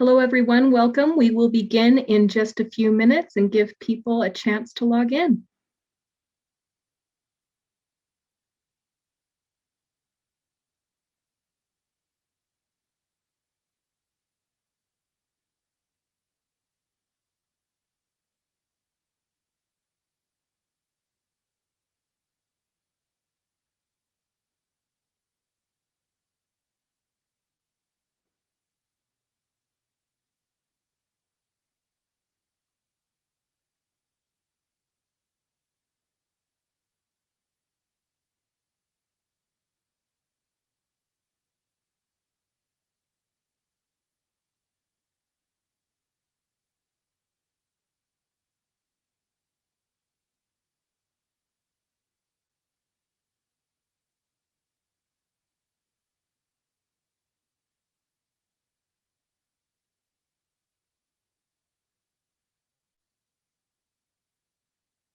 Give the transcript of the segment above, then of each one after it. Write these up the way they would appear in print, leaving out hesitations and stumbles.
Hello, everyone. Welcome. We will begin in just a few minutes and give people a chance to log in.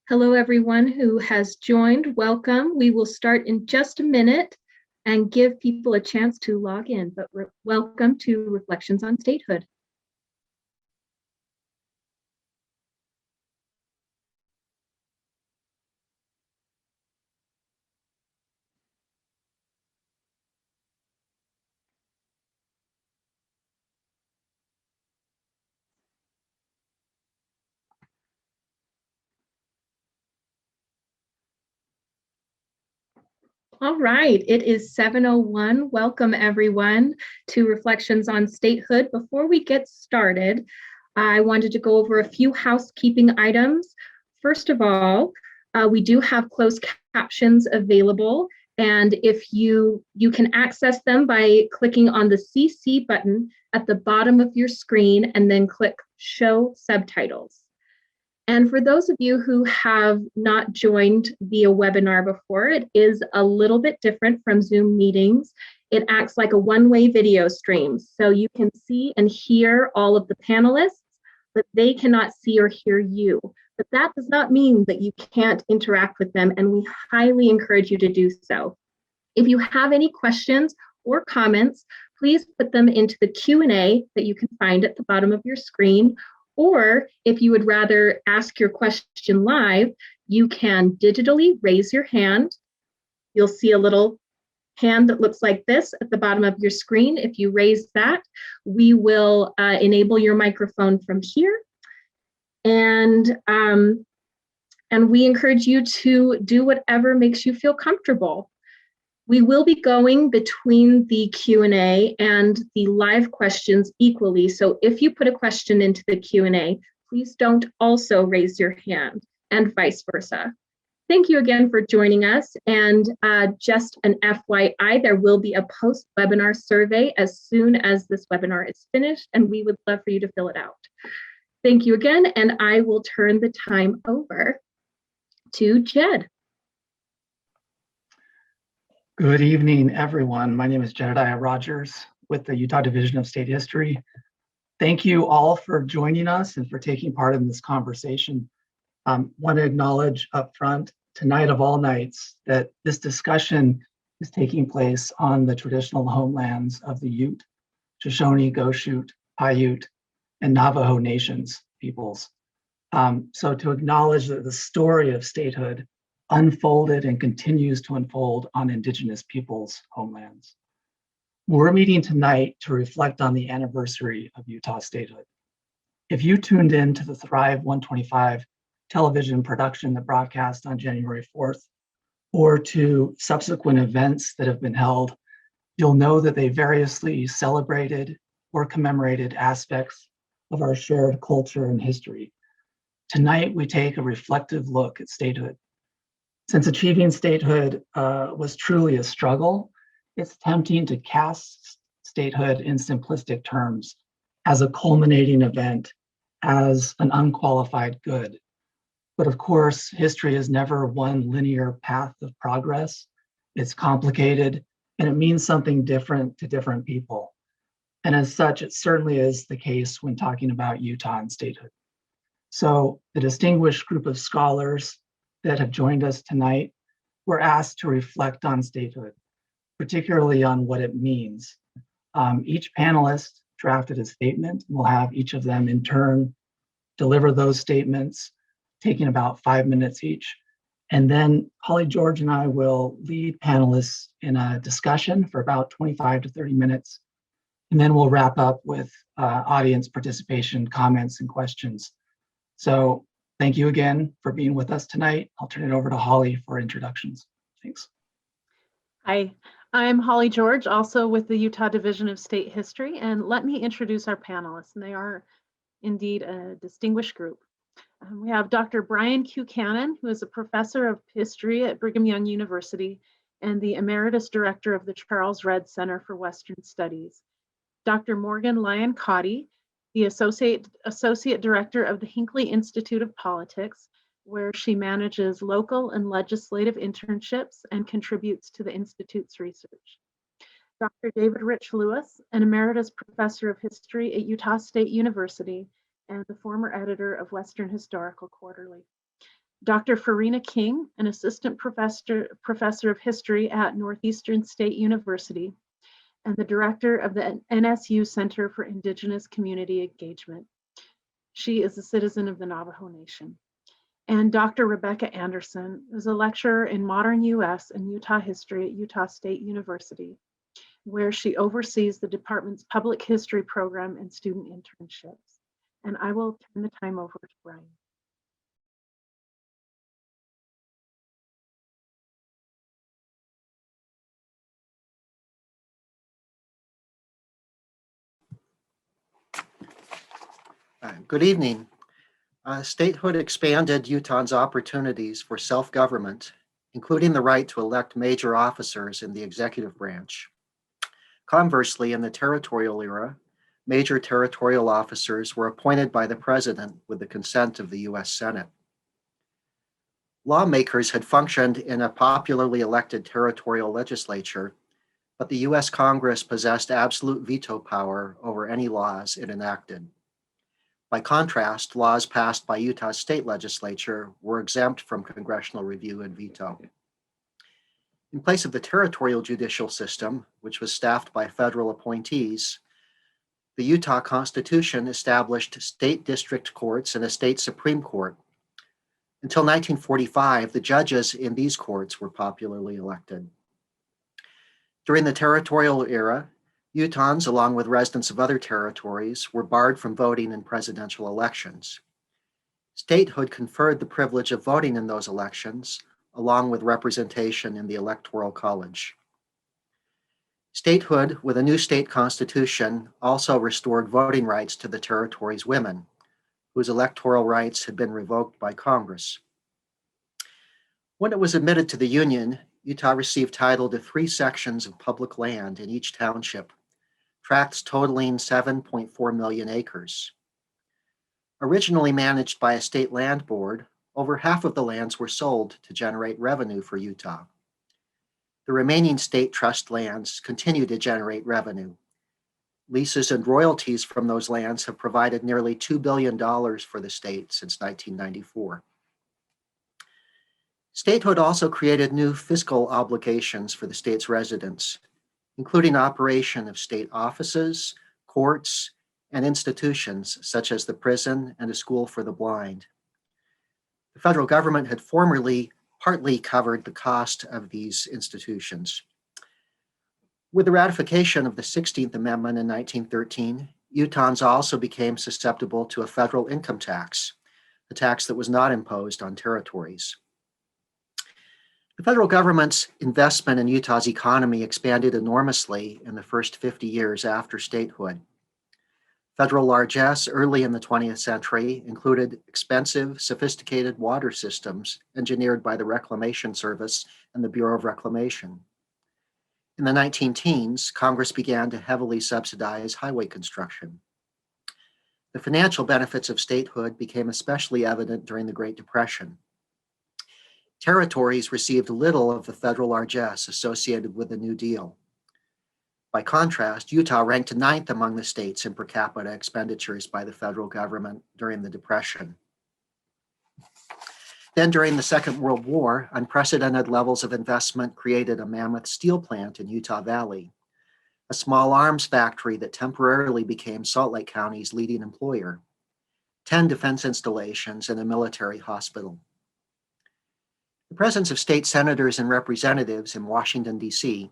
Hello, everyone who has joined. Welcome. We will start in just a minute and give people a chance to log in, but welcome to Reflections on Statehood. All right, it is 7:01. Welcome, everyone, to Reflections on Statehood. Before we get started, I wanted to go over a few housekeeping items. First of all, we do have closed captions available, and if you can access them by clicking on the CC button at the bottom of your screen and then click Show Subtitles. And for those of you who have not joined via webinar before, it is a little bit different from Zoom meetings. It acts like a one-way video stream. So you can see and hear all of the panelists, but they cannot see or hear you. But that does not mean that you can't interact with them, and we highly encourage you to do so. If you have any questions or comments, please put them into the Q&A that you can find at the bottom of your screen. Or if you would rather ask your question live, you can digitally raise your hand. You'll see a little hand that looks like this at the bottom of your screen. If you raise that, we will enable your microphone from here. And we encourage you to do whatever makes you feel comfortable. We will be going between the Q&A and the live questions equally. So if you put a question into the Q&A, please don't also raise your hand, and vice versa. Thank you again for joining us. And just an FYI, there will be a post-webinar survey as soon as this webinar is finished, and we would love for you to fill it out. Thank you again, and I will turn the time over to Jed. Good evening, everyone. My name is Jedediah Rogers with the Utah Division of State History. Thank you all for joining us and for taking part in this conversation. Want to acknowledge up front, tonight of all nights, that this discussion is taking place on the traditional homelands of the Ute, Shoshone, Goshute, Paiute, and Navajo nations peoples. So to acknowledge that the story of statehood unfolded and continues to unfold on Indigenous peoples' homelands. We're meeting tonight to reflect on the anniversary of Utah statehood. If you tuned in to the Thrive 125 television production that broadcast on January 4th, or to subsequent events that have been held, you'll know that they variously celebrated or commemorated aspects of our shared culture and history. Tonight, we take a reflective look at statehood. Since achieving statehood was truly a struggle, it's tempting to cast statehood in simplistic terms as a culminating event, as an unqualified good. But of course, history is never one linear path of progress. It's complicated, and it means something different to different people. And as such, it certainly is the case when talking about Utah and statehood. So the distinguished group of scholars that have joined us tonight were asked to reflect on statehood, particularly on what it means. Each panelist drafted a statement. We'll have each of them in turn deliver those statements, taking about 5 minutes each. And then Holly George and I will lead panelists in a discussion for about 25 to 30 minutes. And then we'll wrap up with audience participation, comments, and questions. So thank you again for being with us tonight. I'll turn it over to Holly for introductions. Thanks. Hi, I'm Holly George, also with the Utah Division of State History, and let me introduce our panelists, and they are indeed a distinguished group. We have Dr. Brian Q. Cannon, who is a professor of history at Brigham Young University and the Emeritus Director of the Charles Redd Center for Western Studies. Dr. Morgan Lyon-Cotty, the Associate Director of the Hinckley Institute of Politics, where she manages local and legislative internships and contributes to the Institute's research. Dr. David Rich Lewis, an Emeritus Professor of History at Utah State University and the former editor of Western Historical Quarterly. Dr. Farina King, an Assistant Professor of History at Northeastern State University and the Director of the NSU Center for Indigenous Community Engagement. She is a citizen of the Navajo Nation. And Dr. Rebecca Anderson is a lecturer in modern US and Utah history at Utah State University, where she oversees the department's public history program and student internships. And I will turn the time over to Brian. Good evening. Statehood expanded Utah's opportunities for self-government, including the right to elect major officers in the executive branch. Conversely, in the territorial era, major territorial officers were appointed by the president with the consent of the US Senate. Lawmakers had functioned in a popularly elected territorial legislature, but the US Congress possessed absolute veto power over any laws it enacted. By contrast, laws passed by Utah's state legislature were exempt from congressional review and veto. In place of the territorial judicial system, which was staffed by federal appointees, the Utah Constitution established state district courts and a state Supreme Court. Until 1945, the judges in these courts were popularly elected. During the territorial era, Utahns, along with residents of other territories, were barred from voting in presidential elections. Statehood conferred the privilege of voting in those elections, along with representation in the Electoral College. Statehood, with a new state constitution, also restored voting rights to the territory's women, whose electoral rights had been revoked by Congress. When it was admitted to the Union, Utah received title to 3 sections of public land in each township, tracts totaling 7.4 million acres. Originally managed by a state land board, over half of the lands were sold to generate revenue for Utah. The remaining state trust lands continue to generate revenue. Leases and royalties from those lands have provided nearly $2 billion for the state since 1994. Statehood also created new fiscal obligations for the state's residents, including operation of state offices, courts, and institutions such as the prison and a school for the blind. The federal government had formerly partly covered the cost of these institutions. With the ratification of the 16th Amendment in 1913, Utahns also became susceptible to a federal income tax, a tax that was not imposed on territories. The federal government's investment in Utah's economy expanded enormously in the first 50 years after statehood. Federal largesse early in the 20th century included expensive, sophisticated water systems engineered by the Reclamation Service and the Bureau of Reclamation. In the 19-teens, Congress began to heavily subsidize highway construction. The financial benefits of statehood became especially evident during the Great Depression. Territories received little of the federal largesse associated with the New Deal. By contrast, Utah ranked 9th among the states in per capita expenditures by the federal government during the Depression. Then during the Second World War, unprecedented levels of investment created a mammoth steel plant in Utah Valley. a small arms factory that temporarily became Salt Lake County's leading employer, 10 defense installations, and a military hospital. The presence of state senators and representatives in Washington, D.C.,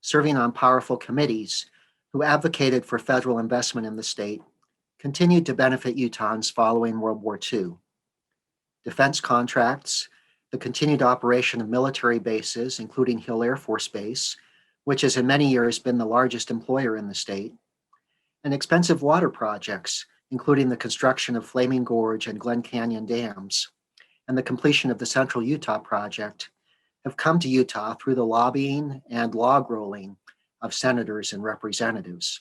serving on powerful committees who advocated for federal investment in the state, continued to benefit Utahns following World War II. Defense contracts, the continued operation of military bases, including Hill Air Force Base, which has in many years been the largest employer in the state, and expensive water projects, including the construction of Flaming Gorge and Glen Canyon dams, and the completion of the Central Utah Project, have come to Utah through the lobbying and log rolling of senators and representatives.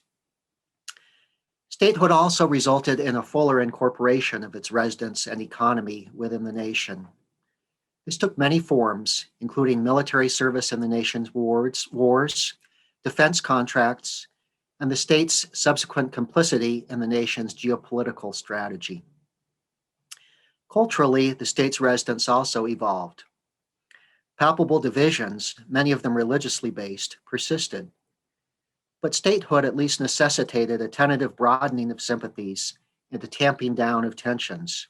Statehood also resulted in a fuller incorporation of its residents and economy within the nation. This took many forms, including military service in the nation's wars, defense contracts, and the state's subsequent complicity in the nation's geopolitical strategy. Culturally, the state's residents also evolved. Palpable divisions, many of them religiously based, persisted. But statehood at least necessitated a tentative broadening of sympathies and a tamping down of tensions.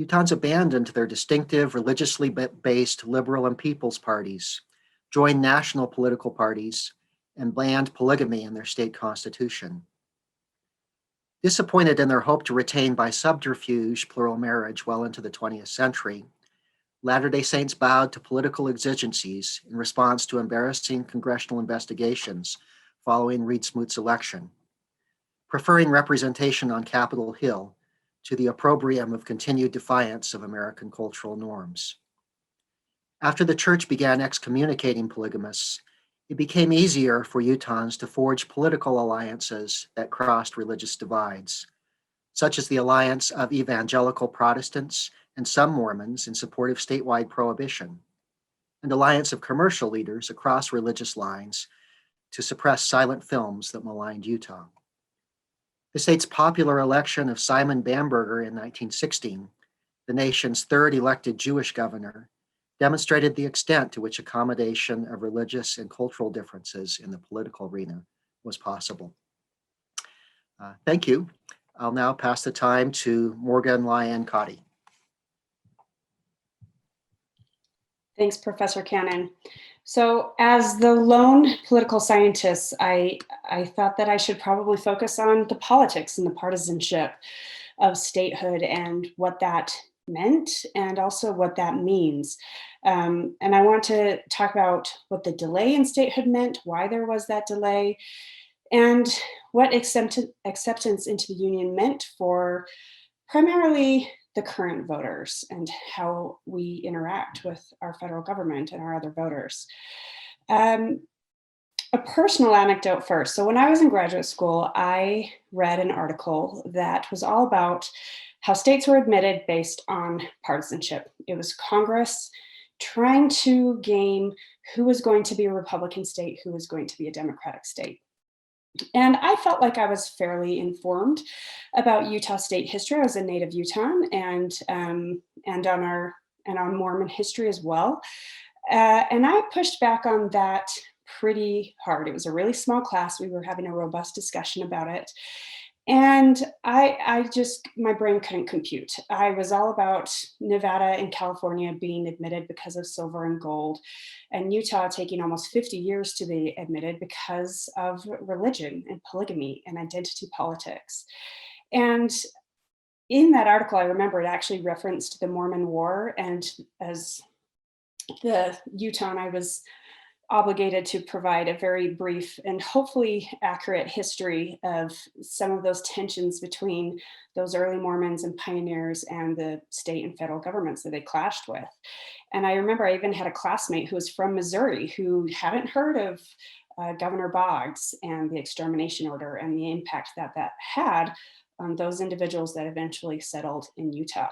Utahns abandoned their distinctive religiously based liberal and people's parties, joined national political parties, and banned polygamy in their state constitution. Disappointed in their hope to retain by subterfuge plural marriage well into the 20th century, Latter-day Saints bowed to political exigencies in response to embarrassing congressional investigations following Reed Smoot's election, preferring representation on Capitol Hill to the opprobrium of continued defiance of American cultural norms. After the church began excommunicating polygamists, it became easier for Utahns to forge political alliances that crossed religious divides, such as the alliance of evangelical Protestants and some Mormons in support of statewide prohibition, and alliance of commercial leaders across religious lines to suppress silent films that maligned Utah. The state's popular election of Simon Bamberger in 1916, the nation's third elected Jewish governor, demonstrated the extent to which accommodation of religious and cultural differences in the political arena was possible. Thank you. I'll now pass the time to Morgan Lyon-Cotty. Thanks, Professor Cannon. So as the lone political scientist, I thought that I should probably focus on the politics and the partisanship of statehood and what that meant and also what that means. And I want to talk about what the delay in statehood meant, why there was that delay, and what acceptance into the Union meant for primarily the current voters and how we interact with our federal government and our other voters. A personal anecdote first. So when I was in graduate school, I read an article that was all about how states were admitted based on partisanship. It was Congress trying to game who was going to be a Republican state, who was going to be a Democratic state. And I felt like I was fairly informed about Utah state history. I was a native Utahn and on Mormon history as well. And I pushed back on that pretty hard. It was a really small class. We were having a robust discussion about it. And my brain couldn't compute. I was all about Nevada and California being admitted because of silver and gold, and Utah taking almost 50 years to be admitted because of religion and polygamy and identity politics. And in that article, I remember it actually referenced the Mormon War, and as the Utahn, I was obligated to provide a very brief and hopefully accurate history of some of those tensions between those early Mormons and pioneers and the state and federal governments that they clashed with. And I remember I even had a classmate who was from Missouri who hadn't heard of Governor Boggs and the extermination order and the impact that that had on those individuals that eventually settled in Utah.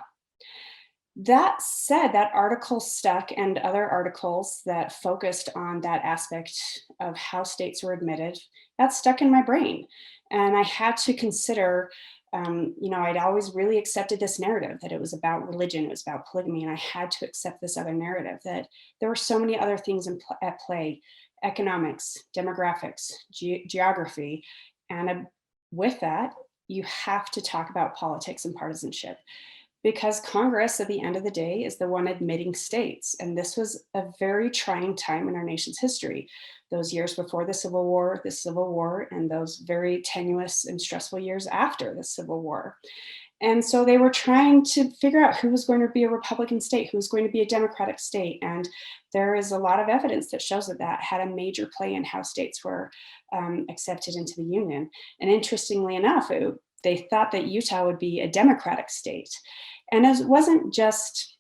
That said, that article stuck, and other articles that focused on that aspect of how states were admitted, that stuck in my brain. And I had to consider, I'd always really accepted this narrative that it was about religion, it was about polygamy, and I had to accept this other narrative that there were so many other things at play economics, demographics, geography. And with that, you have to talk about politics and partisanship, because Congress at the end of the day is the one admitting states. And this was a very trying time in our nation's history. Those years before the Civil War, and those very tenuous and stressful years after the Civil War. And so they were trying to figure out who was going to be a Republican state, who was going to be a Democratic state. And there is a lot of evidence that shows that that had a major play in how states were accepted into the Union. And interestingly enough, they thought that Utah would be a Democratic state. And it wasn't just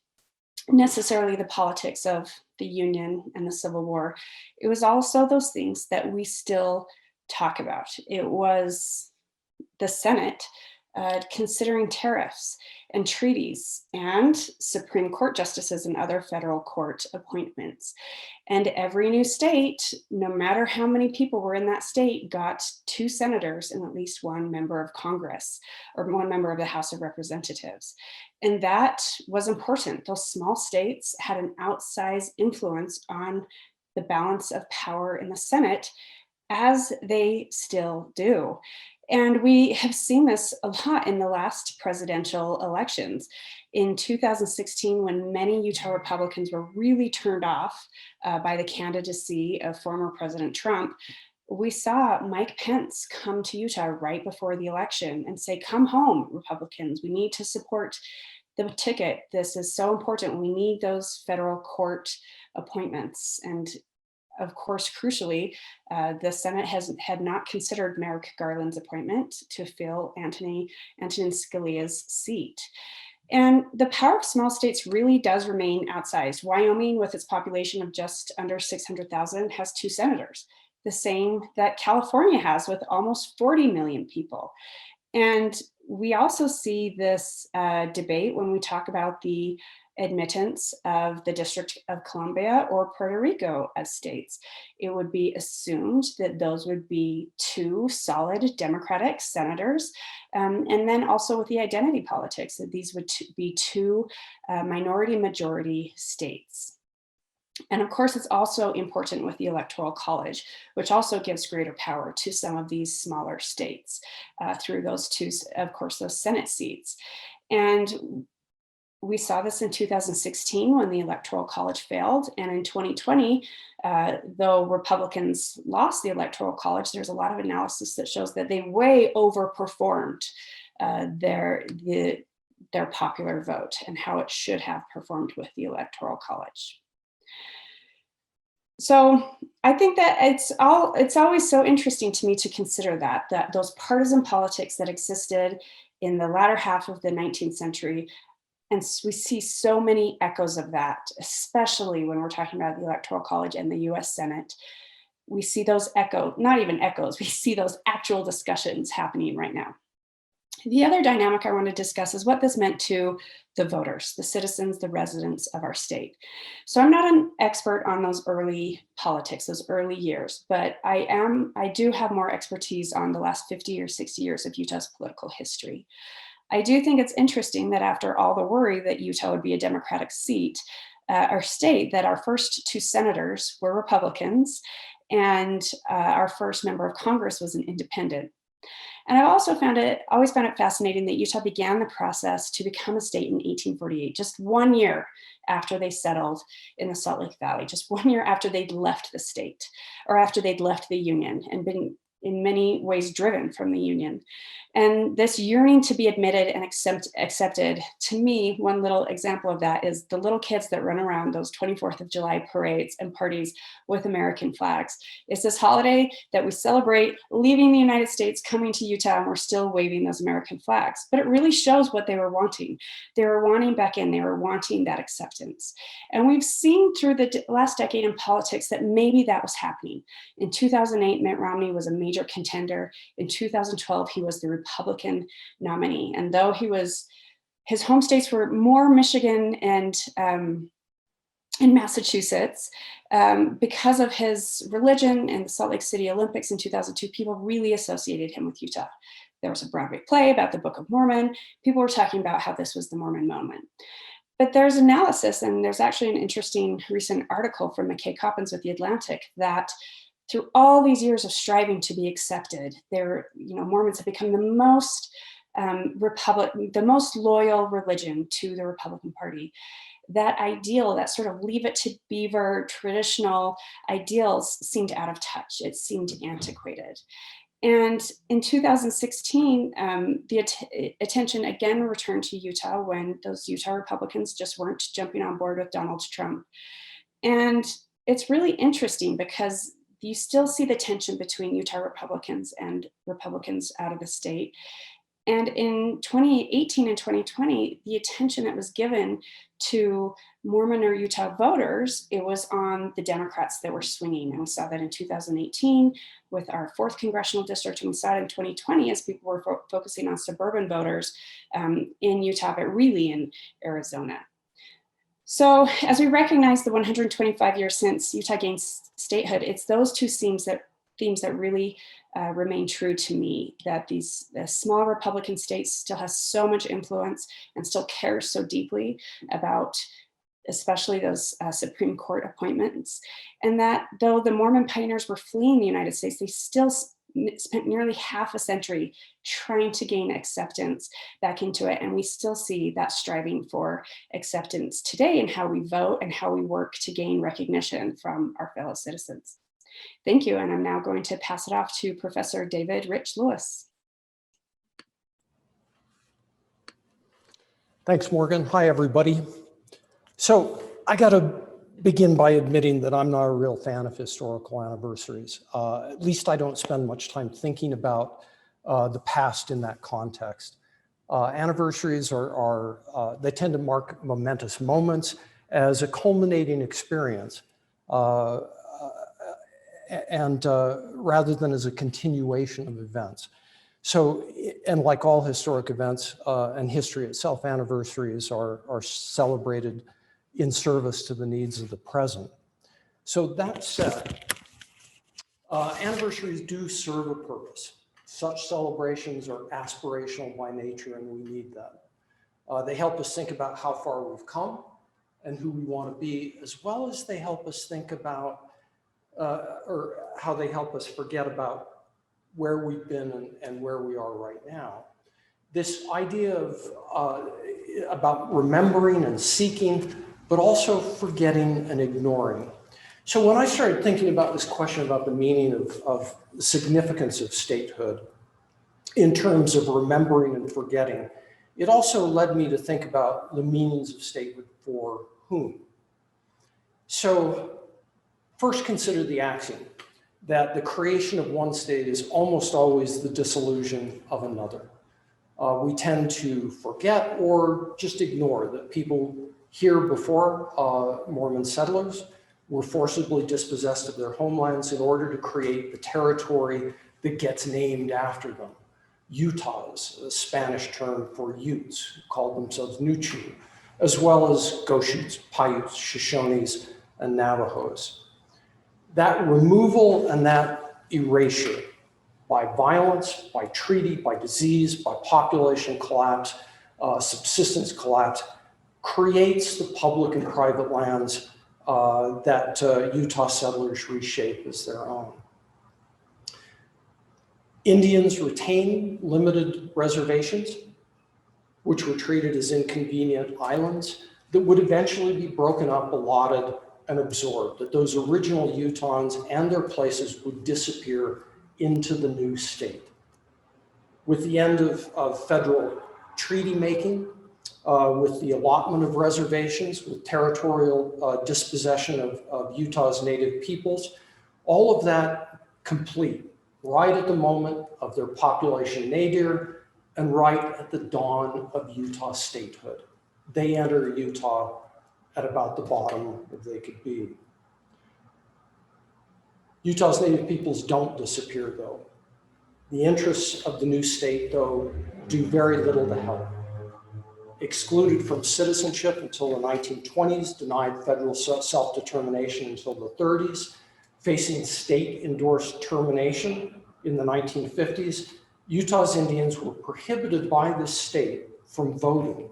necessarily the politics of the Union and the Civil War. It was also those things that we still talk about. It was the Senate considering tariffs and treaties and Supreme Court justices and other federal court appointments. And every new state, no matter how many people were in that state, got 2 senators and at least 1 member of Congress, or 1 member of the House of Representatives. And that was important. Those small states had an outsized influence on the balance of power in the Senate, as they still do. And we have seen this a lot in the last presidential elections. In 2016, when many Utah Republicans were really turned off by the candidacy of former President Trump, we saw Mike Pence come to Utah right before the election and say, "Come home, Republicans. We need to support the ticket. This is so important. We need those federal court appointments." And of course, crucially, the Senate had not considered Merrick Garland's appointment to fill Antonin Scalia's seat. And the power of small states really does remain outsized. Wyoming, with its population of just under 600,000, has 2 senators, the same that California has with almost 40 million people. And we also see this debate when we talk about the admittance of the District of Columbia or Puerto Rico as states. It would be assumed that those would be 2 solid Democratic senators. And then also with the identity politics, that these would be 2 minority majority states. And of course, it's also important with the Electoral College, which also gives greater power to some of these smaller states through those 2, of course, those Senate seats. And we saw this in 2016 when the Electoral College failed. And in 2020, though Republicans lost the Electoral College, there's a lot of analysis that shows that they way overperformed their popular vote and how it should have performed with the Electoral College. So I think that it's always so interesting to me to consider that those partisan politics that existed in the latter half of the 19th century. And we see so many echoes of that, especially when we're talking about the Electoral College and the US Senate. We see those not even echoes, we see those actual discussions happening right now. The other dynamic I want to discuss is what this meant to the voters, the citizens, the residents of our state. So I'm not an expert on those early politics, those early years, but I do have more expertise on the last 50 or 60 years of Utah's political history. I do think it's interesting that after all the worry that Utah would be a Democratic seat, our state, that our first 2 senators were Republicans, and our first member of Congress was an independent. And I've also always found it fascinating that Utah began the process to become a state in 1848, just 1 year after they settled in the Salt Lake Valley, just 1 year after they'd left the state, or after they'd left the Union and been in many ways driven from the Union. And this yearning to be admitted and accepted, to me, one little example of that is the little kids that run around those 24th of July parades and parties with American flags. It's this holiday that we celebrate leaving the United States, coming to Utah, and we're still waving those American flags. But it really shows what they were wanting. They were wanting back in, they were wanting that acceptance. And we've seen through the last decade in politics that maybe that was happening. In 2008, Mitt Romney was a major contender. In 2012, he was the Republican nominee. And though his home states were more Michigan and in Massachusetts, because of his religion and the Salt Lake City Olympics in 2002, people really associated him with Utah. There was a Broadway play about the Book of Mormon. People were talking about how this was the Mormon moment. But there's analysis, and there's actually an interesting recent article from McKay Coppins with The Atlantic that through all these years of striving to be accepted, Mormons have become the most the most loyal religion to the Republican Party. That ideal, that sort of leave it to beaver traditional ideals seemed out of touch. It seemed antiquated. And in 2016, the attention again returned to Utah when those Utah Republicans just weren't jumping on board with Donald Trump. And it's really interesting because you still see the tension between Utah Republicans and Republicans out of the state. And in 2018 and 2020, the attention that was given to Mormon or Utah voters, it was on the Democrats that were swinging. And we saw that in 2018 with our 4th congressional district, and we saw it in 2020 as people were focusing on suburban voters in Utah, but really in Arizona. So as we recognize the 125 years since Utah gained statehood, it's those two themes that really remain true to me, that the small Republican states still has so much influence and still cares so deeply about especially those Supreme Court appointments. And that though the Mormon pioneers were fleeing the United States, they still spent nearly half a century trying to gain acceptance back into it. And we still see that striving for acceptance today in how we vote and how we work to gain recognition from our fellow citizens. Thank you, and I'm now going to pass it off to Professor David Rich Lewis. Thanks, Morgan. Hi, everybody. So I got to begin by admitting that I'm not a real fan of historical anniversaries. At least I don't spend much time thinking about the past in that context. Anniversaries they tend to mark momentous moments as a culminating experience. And rather than as a continuation of events. So, and like all historic events and history itself, anniversaries are celebrated in service to the needs of the present. So that said, anniversaries do serve a purpose. Such celebrations are aspirational by nature, and we need them. They help us think about how far we've come and who we want to be, as well as they help us think about or how they help us forget about where we've been and where we are right now. This idea of about remembering and seeking, but also forgetting and ignoring. So when I started thinking about this question about the meaning of the significance of statehood in terms of remembering and forgetting, it also led me to think about the meanings of statehood for whom. So first, consider the axiom that the creation of one state is almost always the dissolution of another. We tend to forget or just ignore that people here before Mormon settlers were forcibly dispossessed of their homelands in order to create the territory that gets named after them. Utahs, a Spanish term for Utes, who called themselves Nuchu, as well as Goshutes, Paiutes, Shoshones, and Navajos. That removal and that erasure by violence, by treaty, by disease, by population collapse, subsistence collapse, creates the public and private lands that Utah settlers reshape as their own. Indians retain limited reservations, which were treated as inconvenient islands that would eventually be broken up, allotted, and absorbed, that those original Utahns and their places would disappear into the new state. With the end of federal treaty making, with the allotment of reservations, with territorial dispossession of Utah's native peoples, all of that complete right at the moment of their population nadir and right at the dawn of Utah statehood. They enter Utah at about the bottom that they could be. Utah's native peoples don't disappear, though. The interests of the new state, though, do very little to help. Excluded from citizenship until the 1920s, denied federal self-determination until the 30s, facing state-endorsed termination in the 1950s, Utah's Indians were prohibited by this state from voting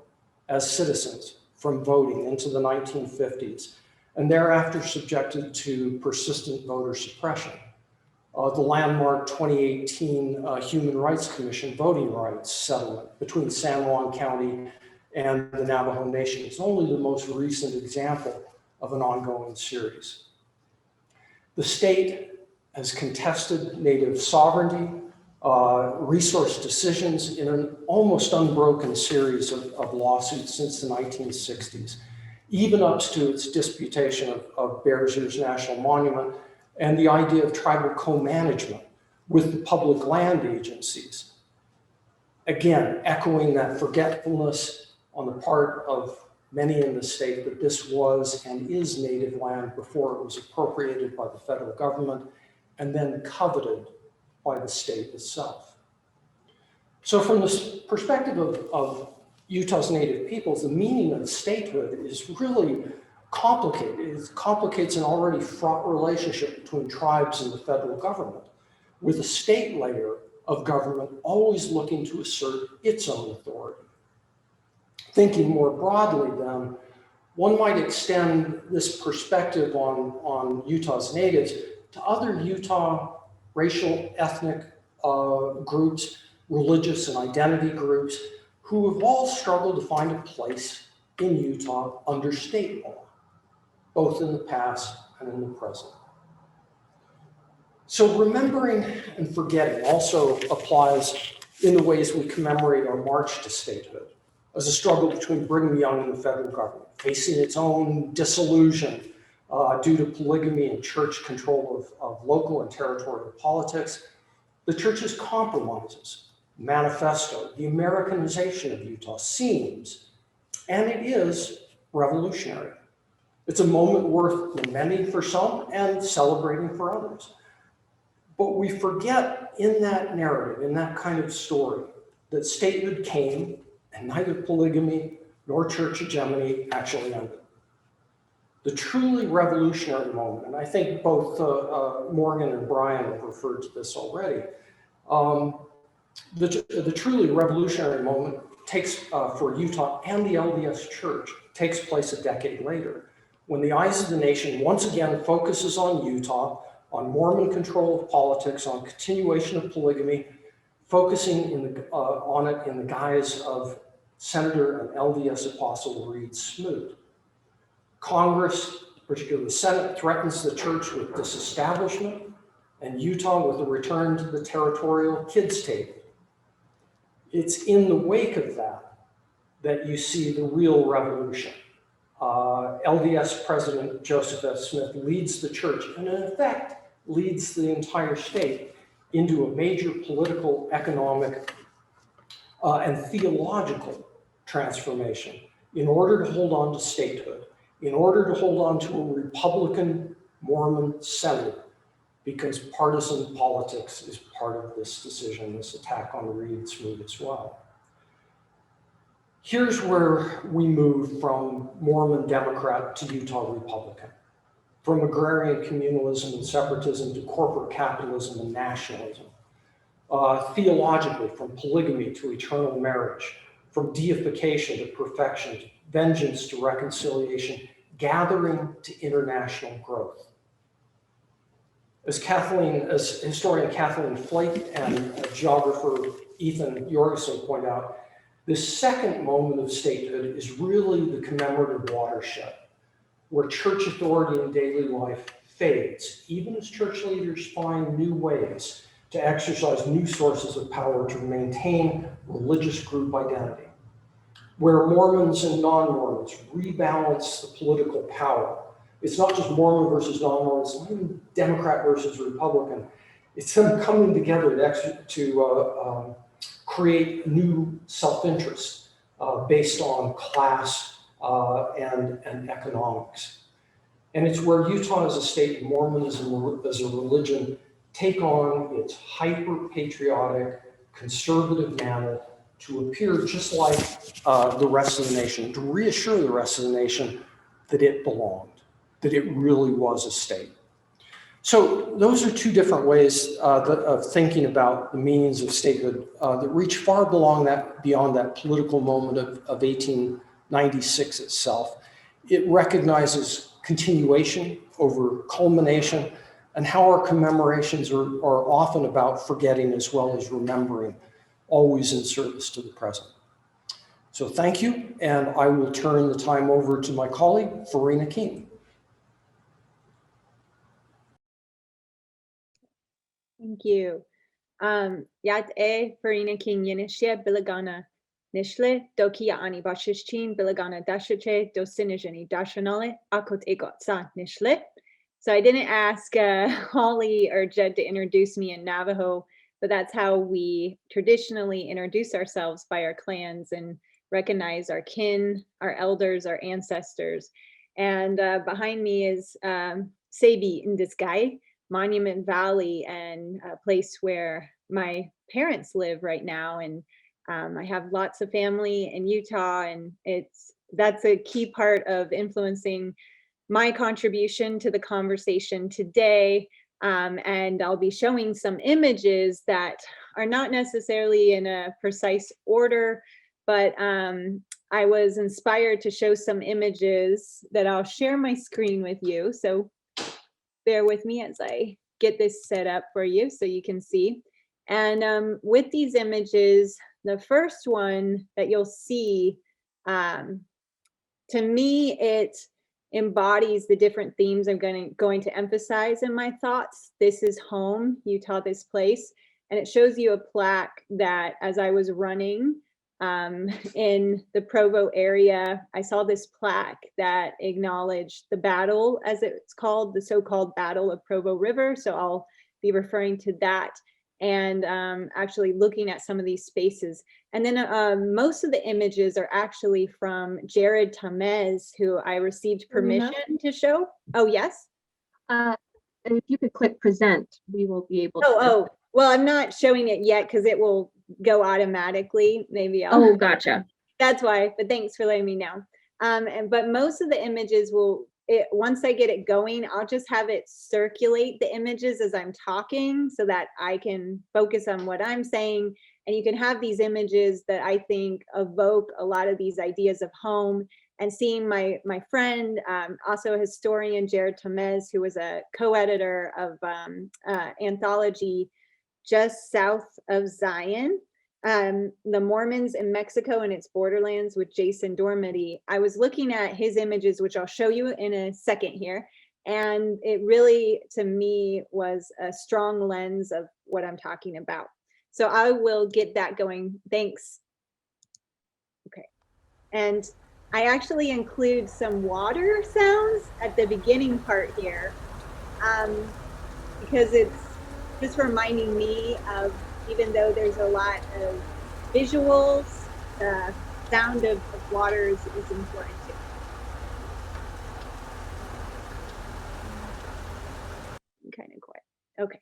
as citizens from voting into the 1950s, and thereafter subjected to persistent voter suppression. The landmark 2018 Human Rights Commission voting rights settlement between San Juan County and the Navajo Nation is only the most recent example of an ongoing series. The state has contested Native sovereignty, resource decisions in an almost unbroken series of lawsuits since the 1960s, even up to its disputation of Bears Ears National Monument and the idea of tribal co-management with the public land agencies. Again, echoing that forgetfulness on the part of many in the state that this was and is Native land before it was appropriated by the federal government and then coveted by the state itself. So from the perspective of Utah's Native peoples, the meaning of statehood is really complicated. It complicates an already fraught relationship between tribes and the federal government, with a state layer of government always looking to assert its own authority. Thinking more broadly then, one might extend this perspective on Utah's natives to other Utah racial, ethnic groups, religious and identity groups who have all struggled to find a place in Utah under state law, both in the past and in the present. So remembering and forgetting also applies in the ways we commemorate our march to statehood as a struggle between Brigham Young and the federal government, facing its own dissolution due to polygamy and church control of local and territorial politics, the church's compromises, manifesto, the Americanization of Utah seems, and it is, revolutionary. It's a moment worth lamenting for some and celebrating for others. But we forget in that narrative, in that kind of story, that statehood came and neither polygamy nor church hegemony actually ended. The truly revolutionary moment, and I think both Morgan and Brian have referred to this already, the truly revolutionary moment takes for Utah and the LDS Church takes place a decade later, when the eyes of the nation once again focuses on Utah, on Mormon control of politics, on continuation of polygamy, focusing on it in the guise of Senator and LDS Apostle Reed Smoot. Congress, particularly the Senate, threatens the church with disestablishment and Utah with a return to the territorial kids' table. It's in the wake of that you see the real revolution. LDS President Joseph F. Smith leads the church and in effect leads the entire state into a major political, economic, and theological transformation in order to hold on to statehood, in order to hold on to a Republican Mormon Senate, because partisan politics is part of this decision, this attack on Reed Smoot as well. Here's where we move from Mormon Democrat to Utah Republican, from agrarian communalism and separatism to corporate capitalism and nationalism, theologically from polygamy to eternal marriage, from deification to perfection, to vengeance to reconciliation, gathering to international growth. As historian Kathleen Flake and geographer Ethan Jorgensen point out, this second moment of statehood is really the commemorative watershed, where church authority in daily life fades, even as church leaders find new ways to exercise new sources of power to maintain religious group identity, where Mormons and non-Mormons rebalance the political power. It's not just Mormon versus non-Mormon, it's not even Democrat versus Republican. It's them coming together to create new self-interest based on class and economics. And it's where Utah as a state, Mormonism as a religion, take on its hyper-patriotic, conservative manner to appear just like the rest of the nation, to reassure the rest of the nation that it belonged, that it really was a state. So those are two different ways of thinking about the meanings of statehood that reach far beyond that political moment of 18 96 itself. It recognizes continuation over culmination, and how our commemorations are often about forgetting as well as remembering, always in service to the present. So thank you, and I will turn the time over to my colleague, Farina King. Thank you. Yad Farina King Yenishia Bilagana Nishle Dokia Ani Bashishchin Bilagana Dashache Dosinijani Dashanale Akot Egotsa Nishle. So I didn't ask Holly or Jed to introduce me in Navajo, but that's how we traditionally introduce ourselves, by our clans, and recognize our kin, our elders, our ancestors. And behind me is Sebi Ndisgai, Monument Valley, and a place where my parents live right now. And I have lots of family in Utah, and that's a key part of influencing my contribution to the conversation today. And I'll be showing some images that are not necessarily in a precise order, but I was inspired to show some images that I'll share my screen with you. So bear with me as I get this set up for you so you can see. And with these images, the first one that you'll see, to me, it embodies the different themes I'm going to emphasize in my thoughts. This is home, Utah, this place. And it shows you a plaque that, as I was running in the Provo area, I saw this plaque that acknowledged the battle, as it's called, the so-called Battle of Provo River. So I'll be referring to that, and actually looking at some of these spaces. And then most of the images are actually from Jared Tamez, who I received permission to show. Oh, yes? If you could click present, we will be able to. Oh, well, I'm not showing it yet because it will go automatically. Maybe I'll. Oh, gotcha. That's why, but thanks for letting me know. But most of the images will, once I get it going, I'll just have it circulate the images as I'm talking so that I can focus on what I'm saying. And you can have these images that I think evoke a lot of these ideas of home. And seeing my friend, also a historian, Jared Tamez, who was a co-editor of anthology Just South of Zion, The Mormons in Mexico and Its Borderlands, with Jason Dormady. I was looking at his images, which I'll show you in a second here. And it really, to me, was a strong lens of what I'm talking about. So I will get that going. Thanks. Okay. And I actually include some water sounds at the beginning part here, because it's just reminding me of, even though there's a lot of visuals, the sound of water is important too. I'm kind of quiet. Okay.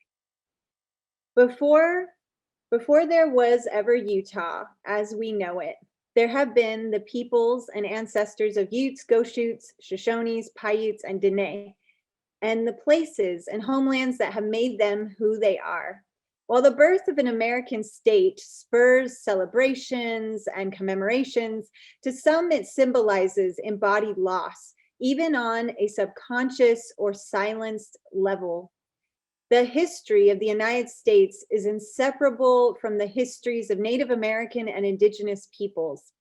Before there was ever Utah as we know it, there have been the peoples and ancestors of Utes, Goshutes, Shoshones, Paiutes, and Dene, and the places and homelands that have made them who they are. While the birth of an American state spurs celebrations and commemorations, to some it symbolizes embodied loss, even on a subconscious or silenced level. The history of the United States is inseparable from the histories of Native American and Indigenous peoples.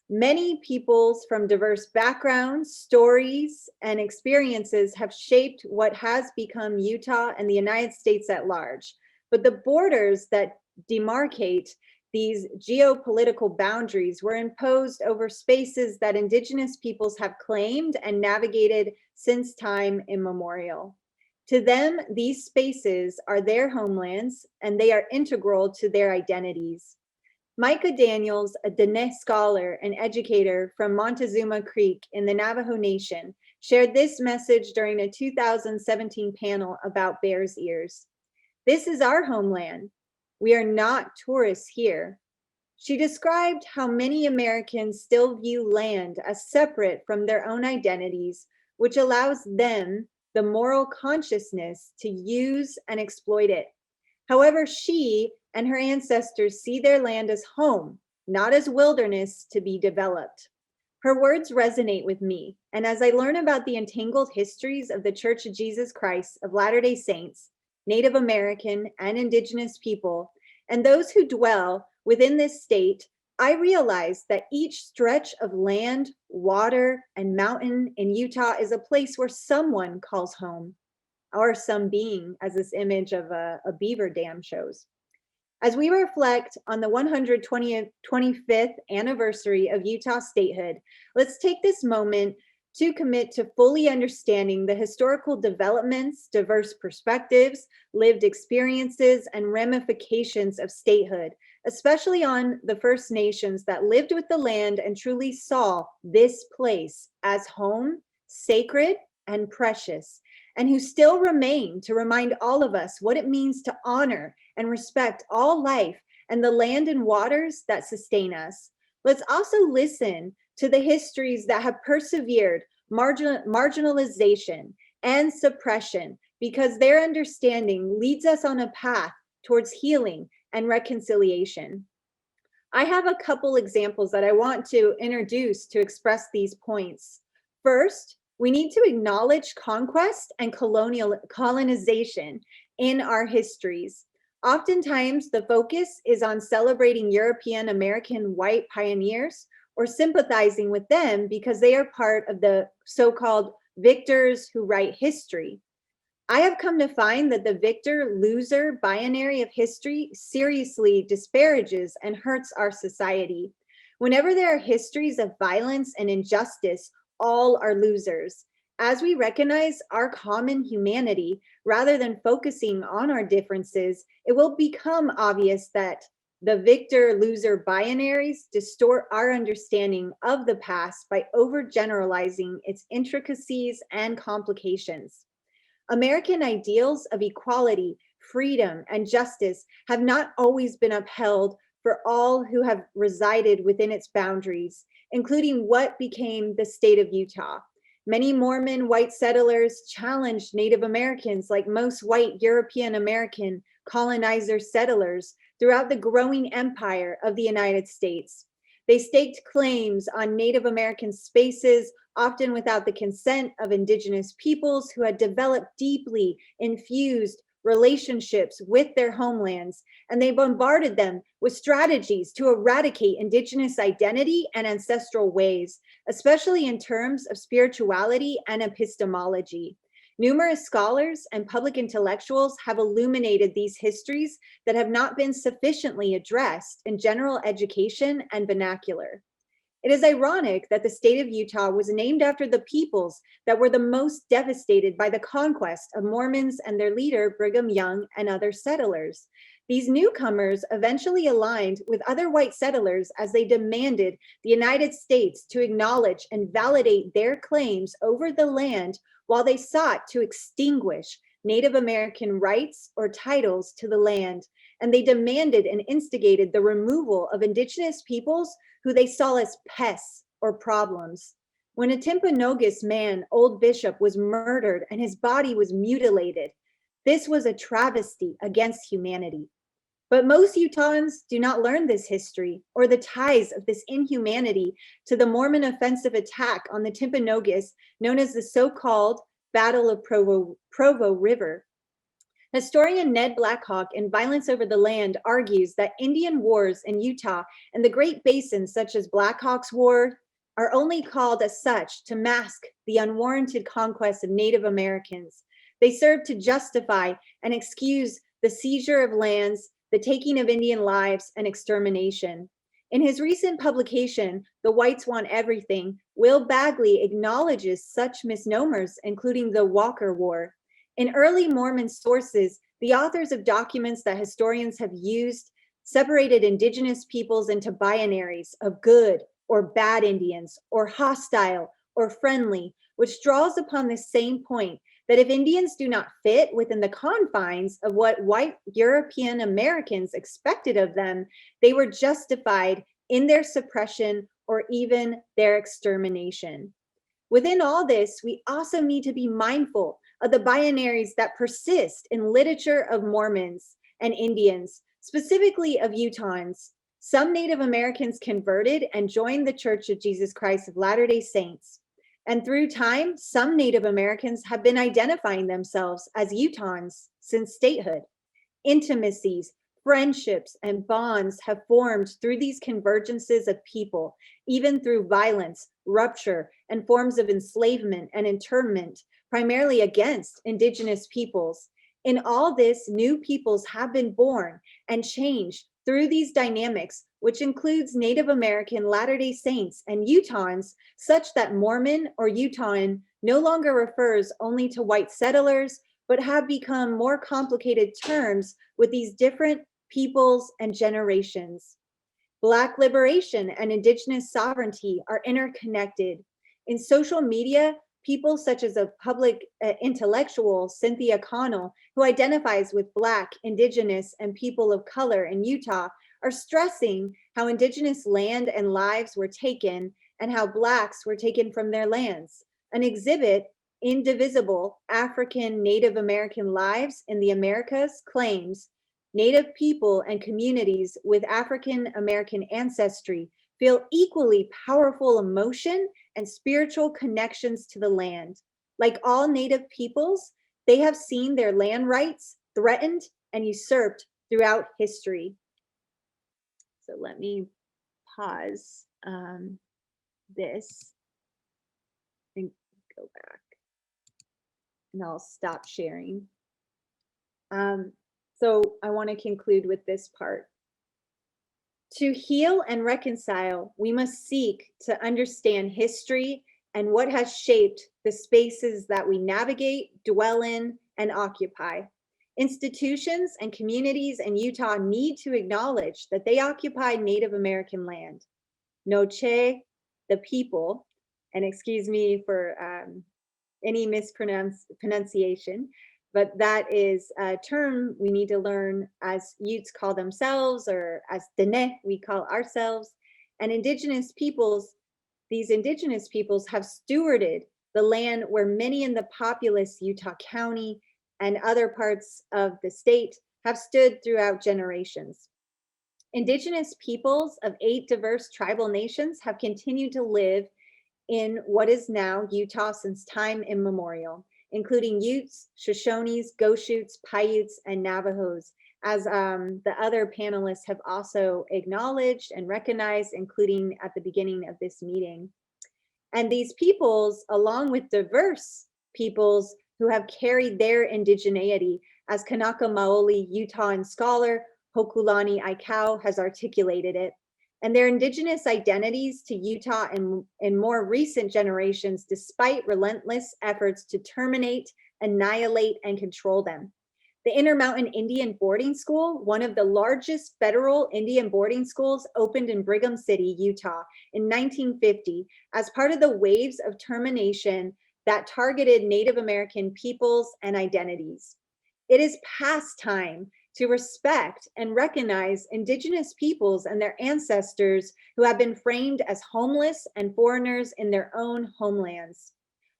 Many peoples from diverse backgrounds, stories, and experiences have shaped what has become Utah and the United States at large. But the borders that demarcate these geopolitical boundaries were imposed over spaces that Indigenous peoples have claimed and navigated since time immemorial. To them, these spaces are their homelands, and they are integral to their identities. Micah Daniels, a Dene scholar and educator from Montezuma Creek in the Navajo Nation, shared this message during a 2017 panel about Bears Ears. This is our homeland. We are not tourists here. She described how many Americans still view land as separate from their own identities, which allows them the moral consciousness to use and exploit it. However, she and her ancestors see their land as home, not as wilderness to be developed. Her words resonate with me, and as I learn about the entangled histories of the Church of Jesus Christ of Latter-day Saints, Native American and Indigenous people, and those who dwell within this state, I realize that each stretch of land, water, and mountain in Utah is a place where someone calls home, or some being, as this image of a beaver dam shows. As we reflect on the 125th anniversary of Utah statehood, let's take this moment to commit to fully understanding the historical developments, diverse perspectives, lived experiences, and ramifications of statehood, especially on the First Nations that lived with the land and truly saw this place as home, sacred, and precious, and who still remain to remind all of us what it means to honor and respect all life and the land and waters that sustain us. Let's also listen to the histories that have persevered marginalization and suppression, because their understanding leads us on a path towards healing and reconciliation. I have a couple examples that I want to introduce to express these points. First, we need to acknowledge conquest and colonization in our histories. Oftentimes, the focus is on celebrating European American white pioneers or sympathizing with them because they are part of the so-called victors who write history. I have come to find that the victor-loser binary of history seriously disparages and hurts our society. Whenever there are histories of violence and injustice, all are losers. As we recognize our common humanity, rather than focusing on our differences, it will become obvious that the victor-loser binaries distort our understanding of the past by overgeneralizing its intricacies and complications. American ideals of equality, freedom, and justice have not always been upheld for all who have resided within its boundaries, including what became the state of Utah. Many Mormon white settlers challenged Native Americans, like most white European American colonizer settlers, throughout the growing empire of the United States. They staked claims on Native American spaces, often without the consent of indigenous peoples who had developed deeply infused relationships with their homelands, and they bombarded them with strategies to eradicate indigenous identity and ancestral ways, especially in terms of spirituality and epistemology. Numerous scholars and public intellectuals have illuminated these histories that have not been sufficiently addressed in general education and vernacular. It is ironic that the state of Utah was named after the peoples that were the most devastated by the conquest of Mormons and their leader, Brigham Young, and other settlers. These newcomers eventually aligned with other white settlers as they demanded the United States to acknowledge and validate their claims over the land, while they sought to extinguish Native American rights or titles to the land. And they demanded and instigated the removal of indigenous peoples who they saw as pests or problems. When a Timpanogos man, Old Bishop, was murdered and his body was mutilated, this was a travesty against humanity. But most Utahns do not learn this history or the ties of this inhumanity to the Mormon offensive attack on the Timpanogos, known as the so-called Battle of Provo River. Historian Ned Blackhawk in Violence Over the Land argues that Indian wars in Utah and the Great Basin, such as Blackhawk's War, are only called as such to mask the unwarranted conquest of Native Americans. They serve to justify and excuse the seizure of lands, the taking of Indian lives, and extermination. In his recent publication, The Whites Want Everything, Will Bagley acknowledges such misnomers, including the Walker War. In early Mormon sources, the authors of documents that historians have used separated indigenous peoples into binaries of good or bad Indians, or hostile or friendly, which draws upon the same point that if Indians do not fit within the confines of what white European Americans expected of them, they were justified in their suppression or even their extermination. Within all this, we also need to be mindful of the binaries that persist in literature of Mormons and Indians, specifically of Utahns. Some Native Americans converted and joined the Church of Jesus Christ of Latter-day Saints. And through time, some Native Americans have been identifying themselves as Utahns since statehood. Intimacies, friendships, and bonds have formed through these convergences of people, even through violence, rupture, and forms of enslavement and internment, primarily against Indigenous peoples. In all this, new peoples have been born and changed through these dynamics, which includes Native American Latter-day Saints and Utahns, such that Mormon or Utahan no longer refers only to white settlers, but have become more complicated terms with these different peoples and generations. Black liberation and Indigenous sovereignty are interconnected. In social media, people such as a public intellectual, Cynthia Connell, who identifies with Black, Indigenous, and people of color in Utah, are stressing how Indigenous land and lives were taken and how Blacks were taken from their lands. An exhibit, Indivisible African Native American Lives in the Americas, claims Native people and communities with African American ancestry feel equally powerful emotion and spiritual connections to the land. Like all Native peoples, they have seen their land rights threatened and usurped throughout history. So let me pause this and go back. And I'll stop sharing. So I want to conclude with this part. To heal and reconcile, we must seek to understand history and what has shaped the spaces that we navigate, dwell in, and occupy. Institutions and communities in Utah need to acknowledge that they occupy Native American land. Noche, the people, and excuse me for any mispronunciation, but that is a term we need to learn as Utes call themselves, or as Dene we call ourselves. And Indigenous peoples, these Indigenous peoples have stewarded the land where many in the populous Utah County and other parts of the state have stood throughout generations. Indigenous peoples of 8 diverse tribal nations have continued to live in what is now Utah since time immemorial, including Utes, Shoshones, Goshutes, Paiutes, and Navajos, as the other panelists have also acknowledged and recognized, including at the beginning of this meeting. And these peoples, along with diverse peoples who have carried their indigeneity, as Kanaka Maoli Utahn scholar Hokulani Aikau has articulated it, and their Indigenous identities to Utah in more recent generations, despite relentless efforts to terminate, annihilate, and control them. The Intermountain Indian Boarding School, one of the largest federal Indian boarding schools, opened in Brigham City, Utah in 1950 as part of the waves of termination that targeted Native American peoples and identities. It is past time to respect and recognize Indigenous peoples and their ancestors who have been framed as homeless and foreigners in their own homelands.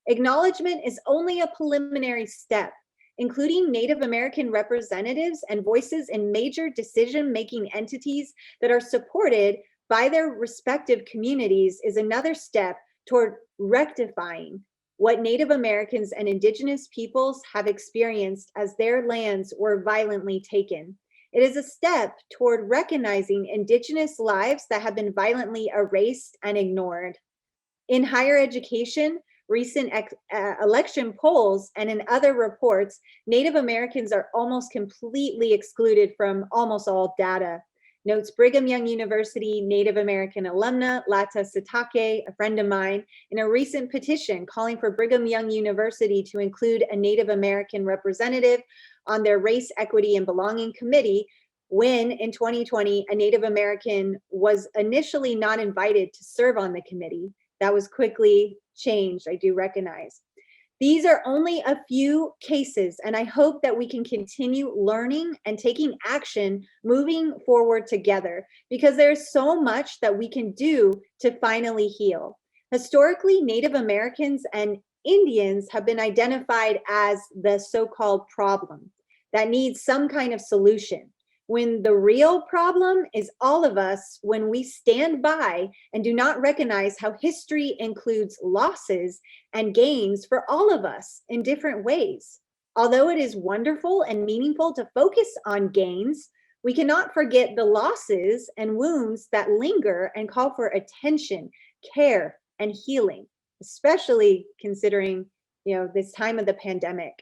Acknowledgement is only a preliminary step. Including Native American representatives and voices in major decision-making entities that are supported by their respective communities is another step toward rectifying what Native Americans and Indigenous peoples have experienced as their lands were violently taken. It is a step toward recognizing Indigenous lives that have been violently erased and ignored. In higher education, recent election polls and in other reports, Native Americans are almost completely excluded from almost all data. Notes Brigham Young University Native American alumna Lata Satake, a friend of mine, in a recent petition calling for Brigham Young University to include a Native American representative on their Race, Equity, and Belonging Committee, when in 2020, a Native American was initially not invited to serve on the committee. That was quickly changed, I do recognize. These are only a few cases, and I hope that we can continue learning and taking action moving forward together, because there's so much that we can do to finally heal. Historically, Native Americans and Indians have been identified as the so-called problem that needs some kind of solution. when the real problem is all of us when we stand by and do not recognize how history includes losses and gains for all of us in different ways. Although it is wonderful and meaningful to focus on gains, we cannot forget the losses and wounds that linger and call for attention, care, and healing, especially considering, this time of the pandemic.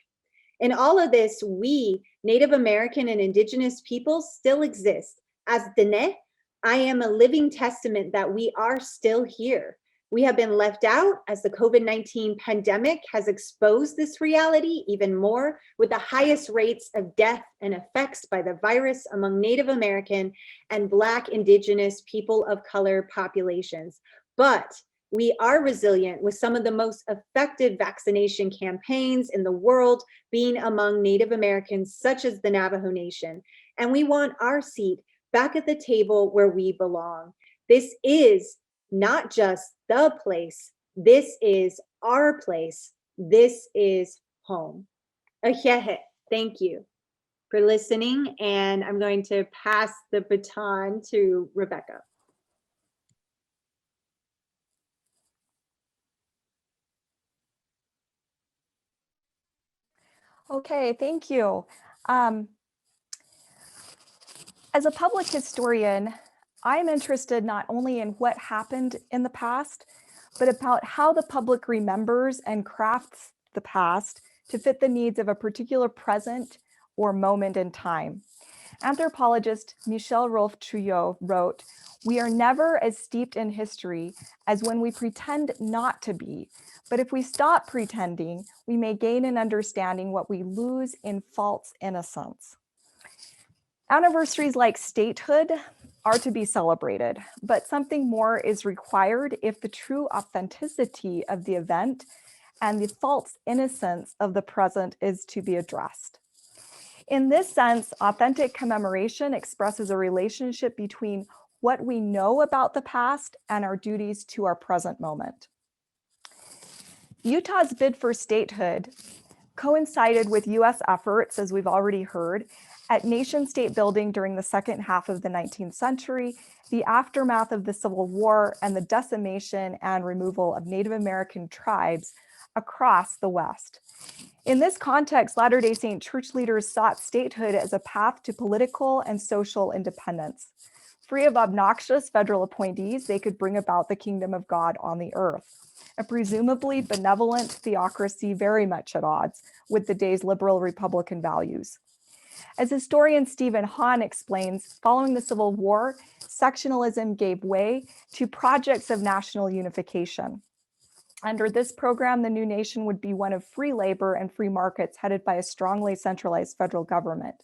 In all of this, we, Native American and Indigenous peoples, still exist. As Dene, I am a living testament that we are still here. We have been left out as the COVID-19 pandemic has exposed this reality even more, with the highest rates of death and effects by the virus among Native American and Black, Indigenous, people of color populations. But we are resilient, with some of the most effective vaccination campaigns in the world being among Native Americans, such as the Navajo Nation. And we want our seat back at the table where we belong. This is not just the place, this is our place, this is home. Ahehe, thank you for listening, and I'm going to pass the baton to Rebecca. Okay, thank you. As a public historian, I'm interested not only in what happened in the past, but about how the public remembers and crafts the past to fit the needs of a particular present or moment in time. Anthropologist Michel Rolfe-Trouillot wrote, "We are never as steeped in history as when we pretend not to be, but if we stop pretending, we may gain in understanding what we lose in false innocence." Anniversaries like statehood are to be celebrated, but something more is required if the true authenticity of the event and the false innocence of the present is to be addressed. In this sense, authentic commemoration expresses a relationship between what we know about the past and our duties to our present moment. Utah's bid for statehood coincided with US efforts, as we've already heard, at nation-state building during the second half of the 19th century, the aftermath of the Civil War, and the decimation and removal of Native American tribes across the West. In this context, Latter-day Saint church leaders sought statehood as a path to political and social independence. Free of obnoxious federal appointees, they could bring about the kingdom of God on the earth, a presumably benevolent theocracy very much at odds with the day's liberal Republican values. As historian Stephen Hahn explains, following the Civil War, sectionalism gave way to projects of national unification. Under this program, the new nation would be one of free labor and free markets headed by a strongly centralized federal government.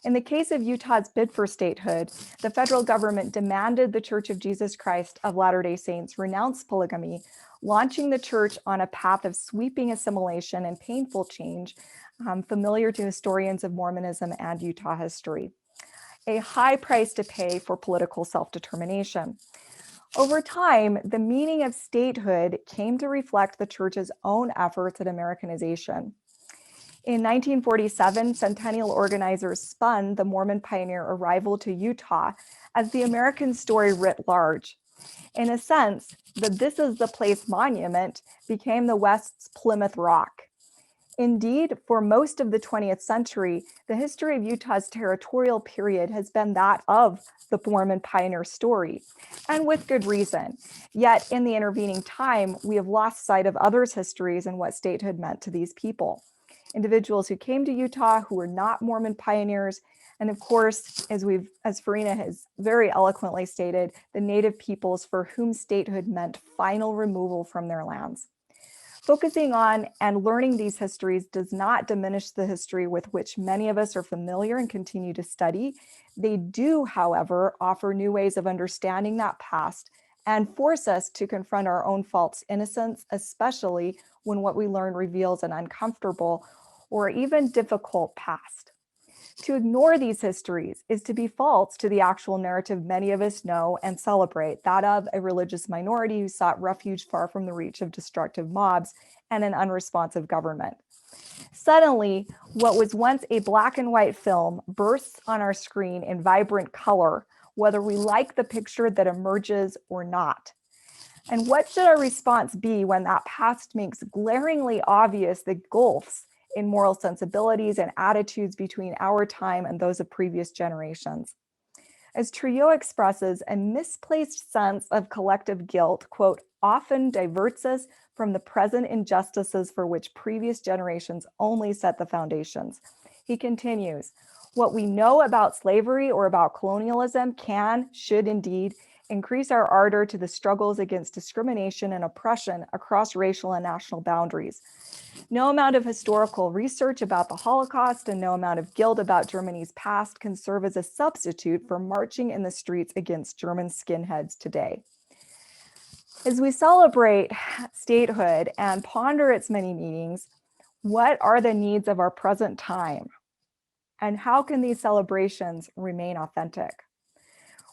In the case of Utah's bid for statehood, the federal government demanded the Church of Jesus Christ of Latter-day Saints renounce polygamy, launching the church on a path of sweeping assimilation and painful change, familiar to historians of Mormonism and Utah history. A high price to pay for political self-determination. Over time, the meaning of statehood came to reflect the church's own efforts at Americanization. In 1947, Centennial organizers spun the Mormon pioneer arrival to Utah as the American story writ large. In a sense, the "This is the Place" monument became the West's Plymouth Rock. Indeed, for most of the 20th century, the history of Utah's territorial period has been that of the Mormon pioneer story, and with good reason. Yet in the intervening time, we have lost sight of others' histories and what statehood meant to these people. Individuals who came to Utah who were not Mormon pioneers, and of course, as Farina has very eloquently stated, the Native peoples for whom statehood meant final removal from their lands. Focusing on and learning these histories does not diminish the history with which many of us are familiar and continue to study. They do, however, offer new ways of understanding that past and force us to confront our own false innocence, especially when what we learn reveals an uncomfortable or even difficult past. To ignore these histories is to be false to the actual narrative many of us know and celebrate, that of a religious minority who sought refuge far from the reach of destructive mobs and an unresponsive government. Suddenly, what was once a black and white film bursts on our screen in vibrant color, whether we like the picture that emerges or not. And what should our response be when that past makes glaringly obvious the gulfs in moral sensibilities and attitudes between our time and those of previous generations? As Trio expresses, a misplaced sense of collective guilt, quote, often diverts us from the present injustices for which previous generations only set the foundations. He continues, what we know about slavery or about colonialism should indeed increase our ardor to the struggles against discrimination and oppression across racial and national boundaries. No amount of historical research about the Holocaust and no amount of guilt about Germany's past can serve as a substitute for marching in the streets against German skinheads today. As we celebrate statehood and ponder its many meanings, what are the needs of our present time? And how can these celebrations remain authentic?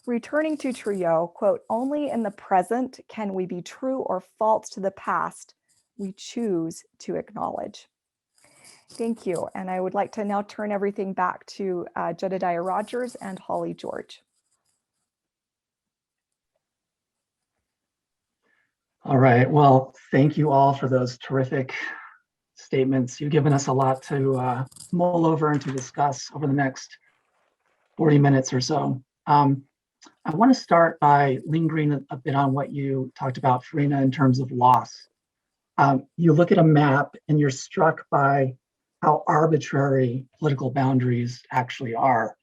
Returning to Trio, quote, only in the present can we be true or false to the past we choose to acknowledge. Thank you. And I would like to now turn everything back to Jedediah Rogers and Holly George. All right. Well, thank you all for those terrific statements. You've given us a lot to mull over and to discuss over the next 40 minutes or so. I want to start by lingering a bit on what you talked about, Farina, in terms of loss. You look at a map and you're struck by how arbitrary political boundaries actually are.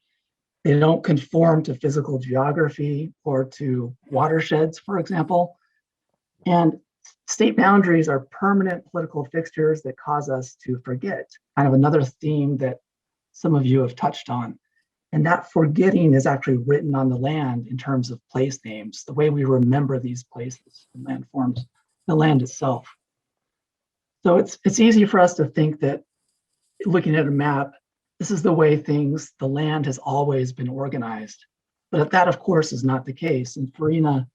They don't conform to physical geography or to watersheds, for example. And state boundaries are permanent political fixtures that cause us to forget, kind of another theme that some of you have touched on. And that forgetting is actually written on the land in terms of place names, the way we remember these places and landforms, the land itself. So it's easy for us to think that looking at a map, this is the way the land has always been organized. But that, of course, is not the case. And Farina,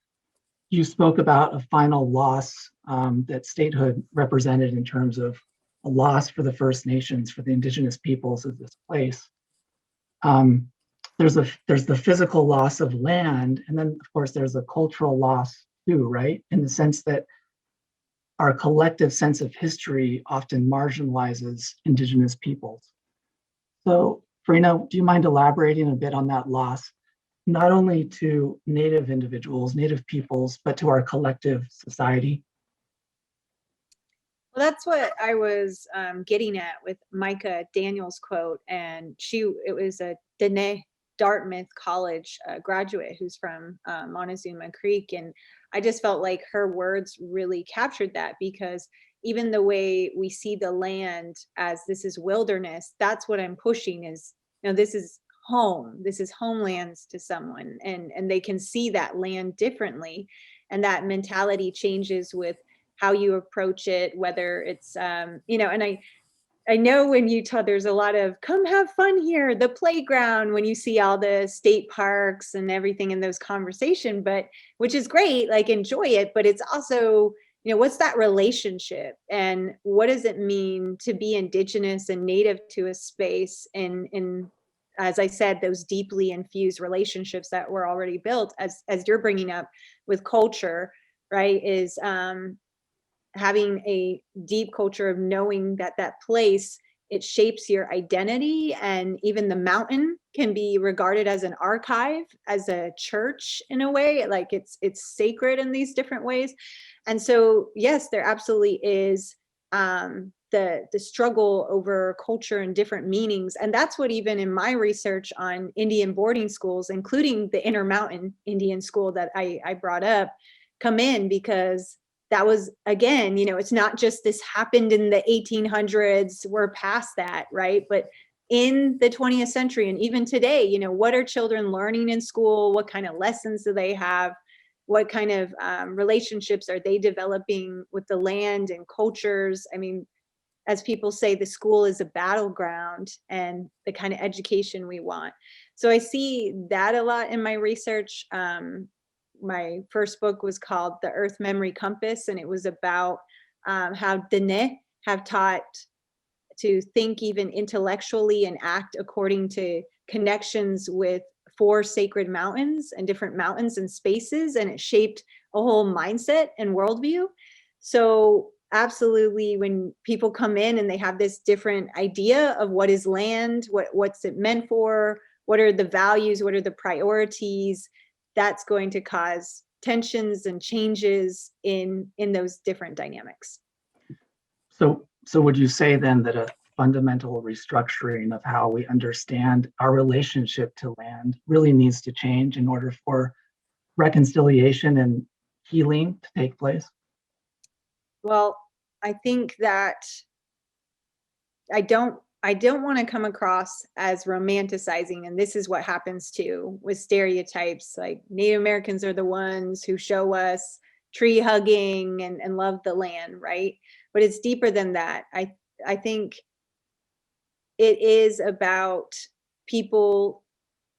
you spoke about a final loss that statehood represented in terms of a loss for the First Nations, for the indigenous peoples of this place. There's the physical loss of land, and then of course there's a cultural loss too, right? In the sense that our collective sense of history often marginalizes indigenous peoples. So, Farina, do you mind elaborating a bit on that loss, not only to Native individuals, Native peoples, but to our collective society? Well, that's what I was getting at with Micah Daniels' quote, and it was a Dene Dartmouth College graduate who's from Montezuma Creek, and I just felt like her words really captured that, because even the way we see the land as this is wilderness, that's what I'm pushing is, this is home, this is homelands to someone, and they can see that land differently, and that mentality changes with how you approach it, whether it's, and I know in Utah, there's a lot of come have fun here, the playground, when you see all the state parks and everything in those conversations, but which is great, like enjoy it, but it's also, what's that relationship and what does it mean to be indigenous and native to a space in, as I said, those deeply infused relationships that were already built, as you're bringing up with culture, right, is having a deep culture of knowing that place, it shapes your identity, and even the mountain can be regarded as an archive, as a church in a way, like it's sacred in these different ways. And so yes, there absolutely is the struggle over culture and different meanings, and that's what even in my research on Indian boarding schools, including the Intermountain Indian School that I brought up, come in, because that was, again, it's not just this happened in the 1800s, we're past that, right? But in the 20th century and even today, what are children learning in school? What kind of lessons do they have? What kind of relationships are they developing with the land and cultures? I mean, as people say, the school is a battleground, and the kind of education we want. So I see that a lot in my research. My first book was called The Earth Memory Compass, and it was about how Dene have taught to think even intellectually and act according to connections with 4 sacred mountains and different mountains and spaces, and it shaped a whole mindset and worldview. So absolutely, when people come in and they have this different idea of what is land, what's it meant for, what are the values, what are the priorities, that's going to cause tensions and changes in those different dynamics. So would you say then that a fundamental restructuring of how we understand our relationship to land really needs to change in order for reconciliation and healing to take place? Well, I think that I don't want to come across as romanticizing, and this is what happens too with stereotypes like Native Americans are the ones who show us tree hugging and love the land, right? But it's deeper than that. I think it is about people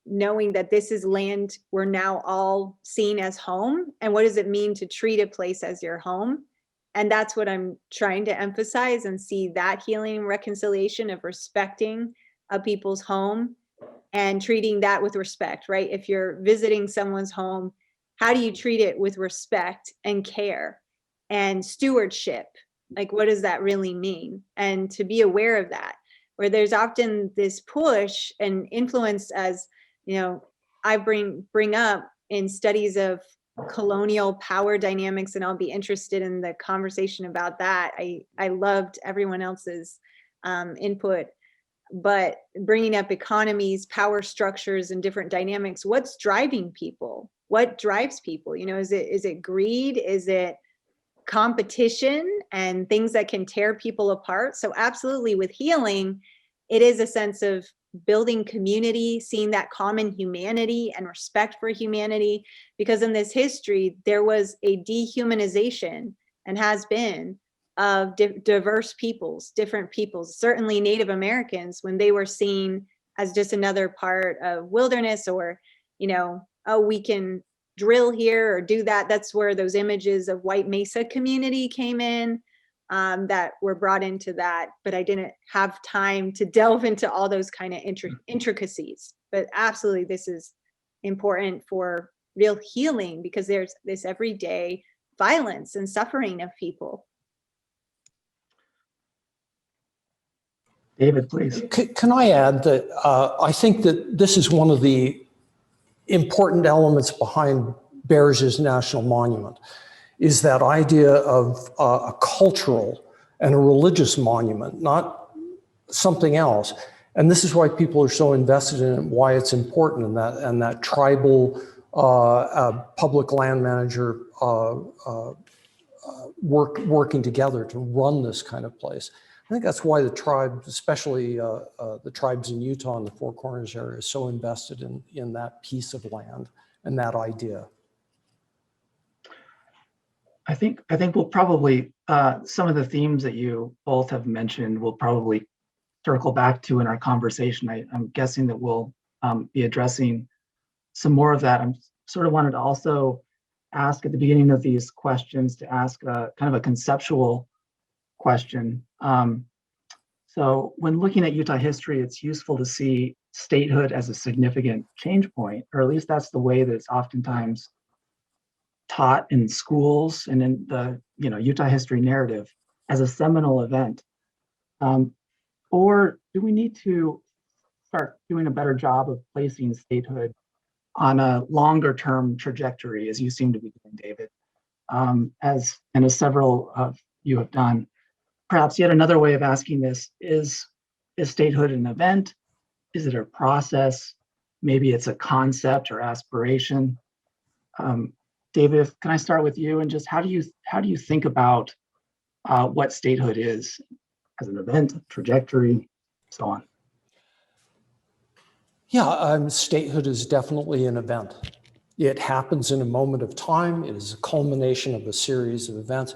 knowing that this is land we're now all seeing as home, and what does it mean to treat a place as your home? And that's what I'm trying to emphasize and see that healing and reconciliation of respecting a people's home and treating that with respect, right? If you're visiting someone's home, how do you treat it with respect and care and stewardship? Like, what does that really mean? And to be aware of that, where there's often this push and influence, as you know, I bring up in studies of colonial power dynamics, and I'll be interested in the conversation about that. I loved everyone else's input, but bringing up economies, power structures, and different dynamics, what's driving people? What drives people? You know, is it greed? Is it competition and things that can tear people apart? So absolutely, with healing, it is a sense of building community, seeing that common humanity and respect for humanity, because in this history, there was a dehumanization, and has been, of diverse peoples, different peoples, certainly Native Americans, when they were seen as just another part of wilderness, or, you know, oh, we can drill here or do that. That's where those images of white Mesa community came in, that were brought into that, but I didn't have time to delve into all those kind of intricacies. But absolutely, this is important for real healing, because there's this everyday violence and suffering of people. David, please. Can I add that I think that this is one of the important elements behind Berge's National Monument, is that idea of a cultural and a religious monument, not something else. And this is why people are so invested in it, why it's important, and that tribal public land manager working together to run this kind of place. I think that's why the tribes, especially the tribes in Utah and the Four Corners area, is so invested in that piece of land and that idea. I think we'll probably, some of the themes that you both have mentioned, we'll probably circle back to in our conversation. I'm guessing that we'll be addressing some more of that. I'm sort of wanted to also ask at the beginning of these questions to ask kind of a conceptual question. So when looking at Utah history, it's useful to see statehood as a significant change point, or at least that's the way that it's oftentimes taught in schools and in the Utah history narrative, as a seminal event. Or do we need to start doing a better job of placing statehood on a longer term trajectory, as you seem to be doing, David, as several of you have done? Perhaps yet another way of asking this is statehood an event? Is it a process? Maybe it's a concept or aspiration. David, can I start with you, and just how do you think about what statehood is as an event, a trajectory, so on? Yeah, statehood is definitely an event. It happens in a moment of time. It is a culmination of a series of events.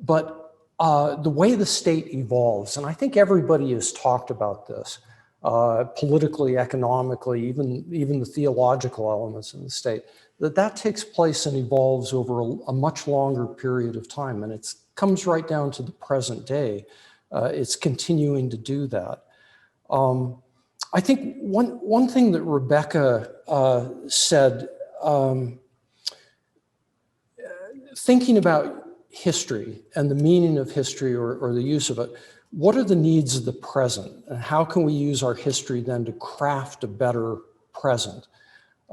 But the way the state evolves, and I think everybody has talked about this, politically, economically, even the theological elements in the state, that takes place and evolves over a much longer period of time. And it comes right down to the present day, It's continuing to do that. I think one thing that Rebecca said, thinking about history and the meaning of history or the use of it, what are the needs of the present? And how can we use our history then to craft a better present?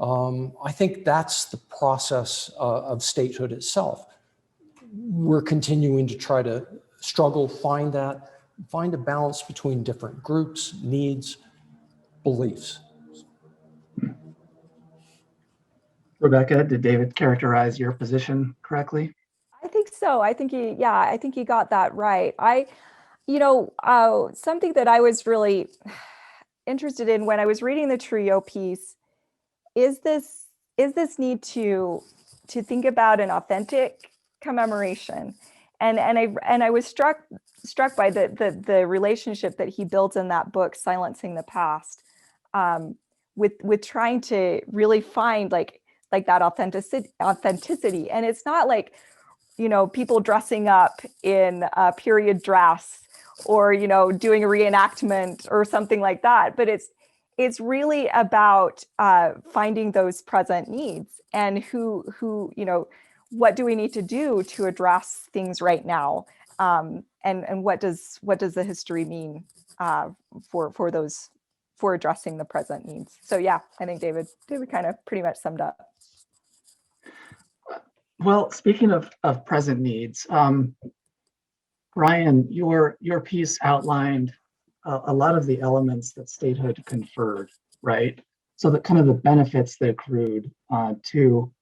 I think that's the process of statehood itself. We're continuing to try to struggle, find a balance between different groups, needs, beliefs. Rebecca, did David characterize your position correctly? I think so. I think he got that right. Something that I was really interested in when I was reading the Trio piece is this need to think about an authentic commemoration, and I was struck by the relationship that he builds in that book, Silencing the Past, with trying to really find like that authenticity, and it's not like people dressing up in a period dress or doing a reenactment or something like that, but it's really about finding those present needs and who what do we need to do to address things right now, and what does the history mean for addressing the present needs. So yeah, I think David kind of pretty much summed up. Well, speaking of present needs, Brian, your piece outlined a lot of the elements that statehood conferred, right? So the kind of the benefits that accrued to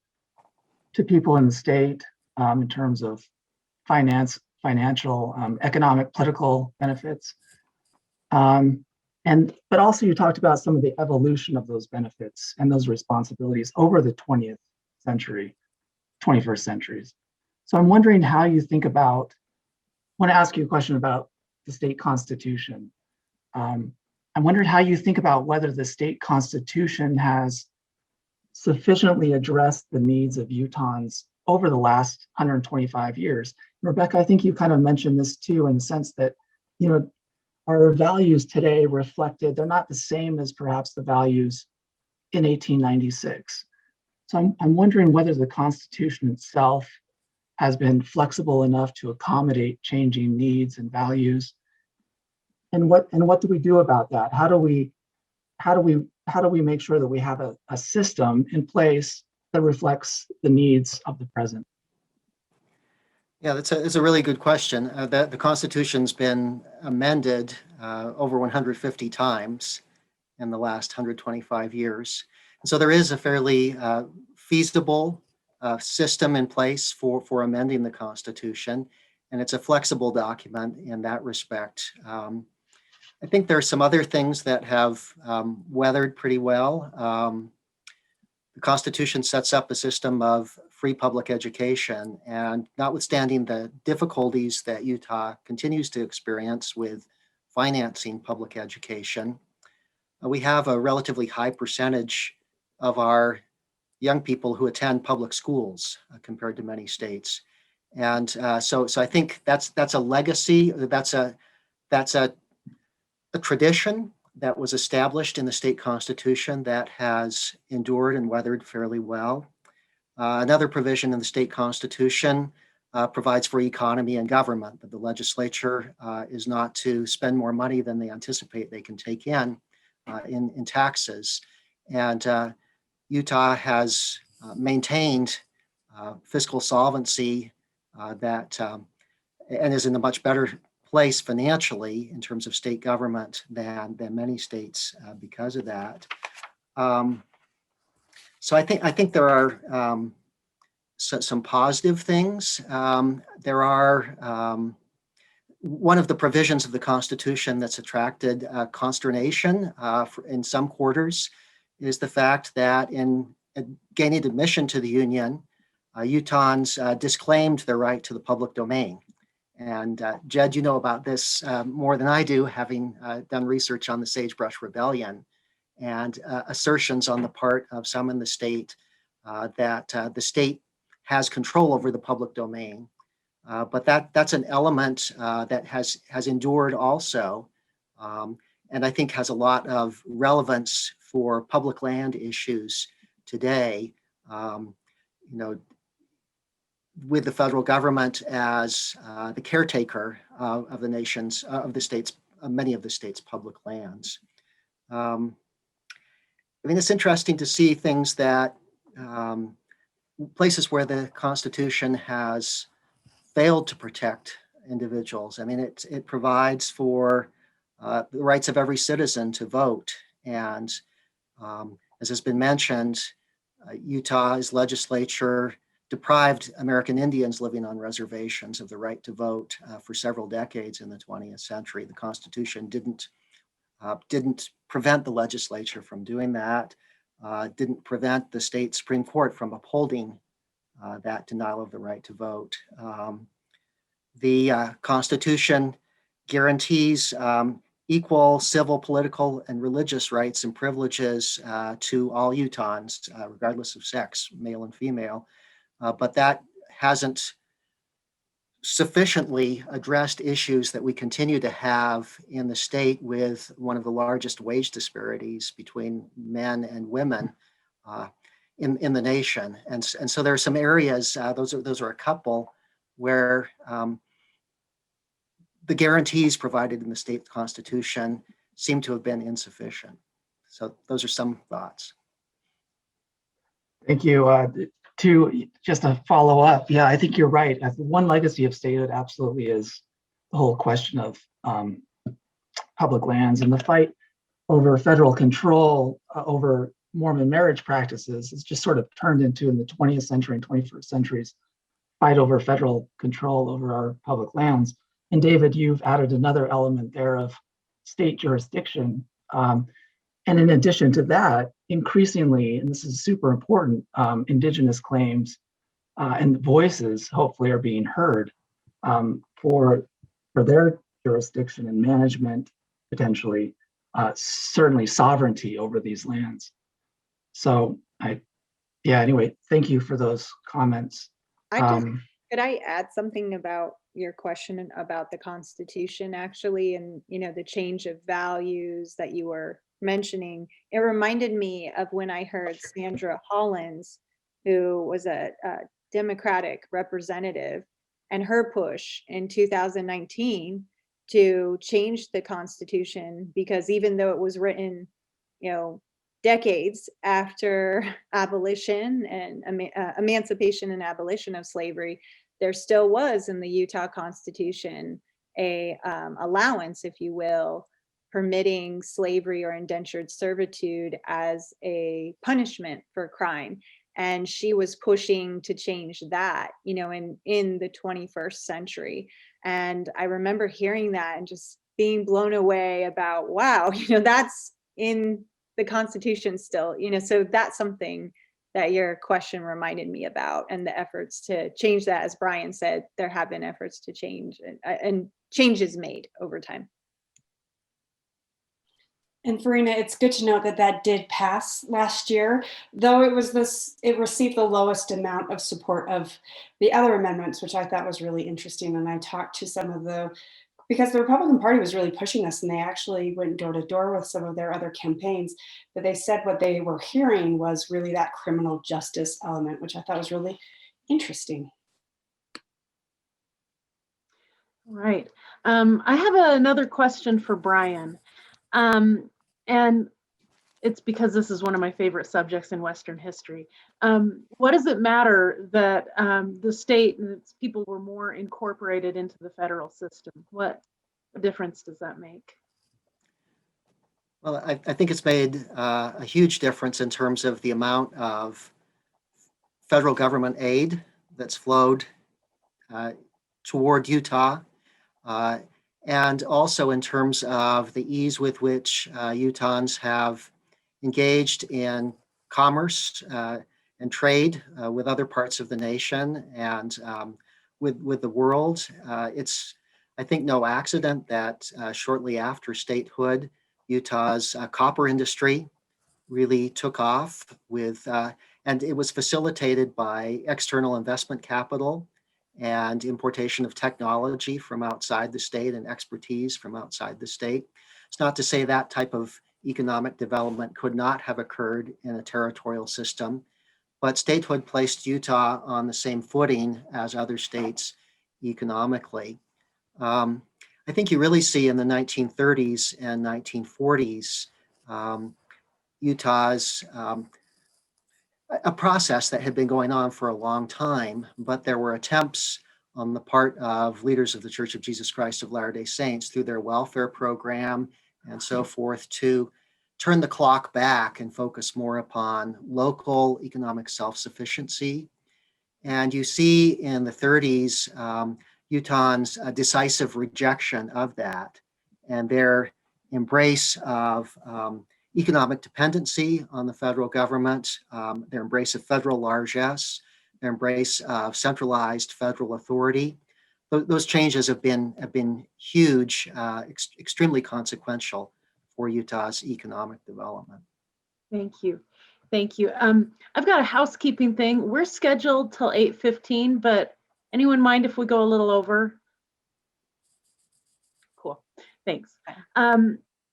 people in the state in terms of financial, economic, political benefits. But also you talked about some of the evolution of those benefits and those responsibilities over the 20th century, 21st centuries. So I'm wondering how you think about, I want to ask you a question about the state constitution. I'm wondering how you think about whether the state constitution has sufficiently addressed the needs of Utahns over the last 125 years. Rebecca, I think you kind of mentioned this too, in the sense that, our values today reflected, they're not the same as perhaps the values in 1896. So I'm wondering whether the Constitution itself has been flexible enough to accommodate changing needs and values. And what do we do about that? How do we make sure that we have a system in place that reflects the needs of the present? Yeah, that's a really good question. The Constitution's been amended over 150 times in the last 125 years. And so there is a fairly feasible system in place for amending the Constitution, and it's a flexible document in that respect. I think there are some other things that have weathered pretty well. The Constitution sets up a system of free public education, and notwithstanding the difficulties that Utah continues to experience with financing public education, we have a relatively high percentage of our young people who attend public schools compared to many states. And so I think that's a legacy, that's a tradition that was established in the state constitution that has endured and weathered fairly well. Another provision in the state constitution provides for economy and government, that the legislature is not to spend more money than they anticipate they can take in taxes. And Utah has maintained fiscal solvency that and is in a much better place financially in terms of state government than many states because of that. So I think there are some positive things. There are one of the provisions of the Constitution that's attracted consternation in some quarters is the fact that in gaining admission to the Union, Utahns disclaimed their right to the public domain. And Jed, you know about this more than I do, having done research on the Sagebrush Rebellion and assertions on the part of some in the state that the state has control over the public domain. But that's an element that has endured also, and I think has a lot of relevance for public land issues today. You know, with the federal government as the caretaker of the nation's, of the states, many of the state's public lands. I mean, it's interesting to see things that places where the Constitution has failed to protect individuals. I mean, it provides for the rights of every citizen to vote. And as has been mentioned, Utah's legislature deprived American Indians living on reservations of the right to vote for several decades in the 20th century. The Constitution didn't prevent the legislature from doing that, didn't prevent the state Supreme Court from upholding that denial of the right to vote. The Constitution guarantees equal civil, political, and religious rights and privileges to all Utahns, regardless of sex, male and female. But that hasn't sufficiently addressed issues that we continue to have in the state with one of the largest wage disparities between men and women in the nation. And so there are some areas, those are a couple, where the guarantees provided in the state constitution seem to have been insufficient. So those are some thoughts. Thank you. Just a follow up, yeah, I think you're right. One legacy of statehood absolutely is the whole question of public lands, and the fight over federal control over Mormon marriage practices is just sort of turned into, in the 20th century and 21st centuries, fight over federal control over our public lands. And David, you've added another element there of state jurisdiction. And in addition to that, increasingly, and this is super important, Indigenous claims and voices hopefully are being heard for their jurisdiction and management, potentially, certainly sovereignty over these lands. So anyway, thank you for those comments. Could I add something about your question about the Constitution, actually, and the change of values that you were mentioning? It reminded me of when I heard Sandra Hollins, who was a Democratic representative, and her push in 2019 to change the Constitution, because even though it was written, decades after abolition and emancipation and abolition of slavery, there still was in the Utah Constitution a allowance, if you will, permitting slavery or indentured servitude as a punishment for crime. And she was pushing to change that, in the 21st century. And I remember hearing that and just being blown away about, wow, that's in the Constitution still, so that's something that your question reminded me about, and the efforts to change that. As Brian said, there have been efforts to change and changes made over time. And Farina, it's good to know that did pass last year, though it received the lowest amount of support of the other amendments, which I thought was really interesting. And I talked to because the Republican Party was really pushing this, and they actually went door to door with some of their other campaigns. But they said what they were hearing was really that criminal justice element, which I thought was really interesting. All right. I have another question for Brian. And it's because this is one of my favorite subjects in Western history. What does it matter that the state and its people were more incorporated into the federal system? What difference does that make? Well, I think it's made a huge difference in terms of the amount of federal government aid that's flowed toward Utah, and also in terms of the ease with which Utahns have engaged in commerce and trade with other parts of the nation and with the world. It's, I think, no accident that shortly after statehood, Utah's copper industry really took off and it was facilitated by external investment capital and importation of technology from outside the state and expertise from outside the state. It's not to say that type of economic development could not have occurred in a territorial system, but statehood placed Utah on the same footing as other states economically. I think you really see in the 1930s and 1940s Utah's a process that had been going on for a long time, but there were attempts on the part of leaders of the Church of Jesus Christ of Latter-day Saints through their welfare program and so forth to turn the clock back and focus more upon local economic self-sufficiency. And you see in the 30s, Utahns' decisive rejection of that and their embrace of economic dependency on the federal government, their embrace of federal largesse, their embrace of centralized federal authority. Those changes have been huge, extremely consequential for Utah's economic development. Thank you. Thank you. I've got a housekeeping thing. We're scheduled till 8:15, but anyone mind if we go a little over? Cool. Thanks.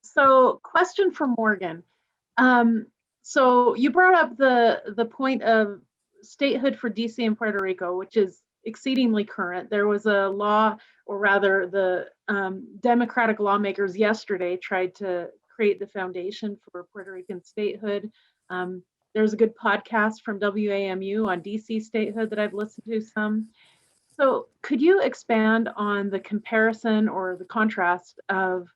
So question for Morgan. So you brought up the point of statehood for DC and Puerto Rico, which is exceedingly current. There was a law, or rather the Democratic lawmakers yesterday tried to create the foundation for Puerto Rican statehood. There's a good podcast from WAMU on DC statehood that I've listened to some. So could you expand on the comparison or the contrast of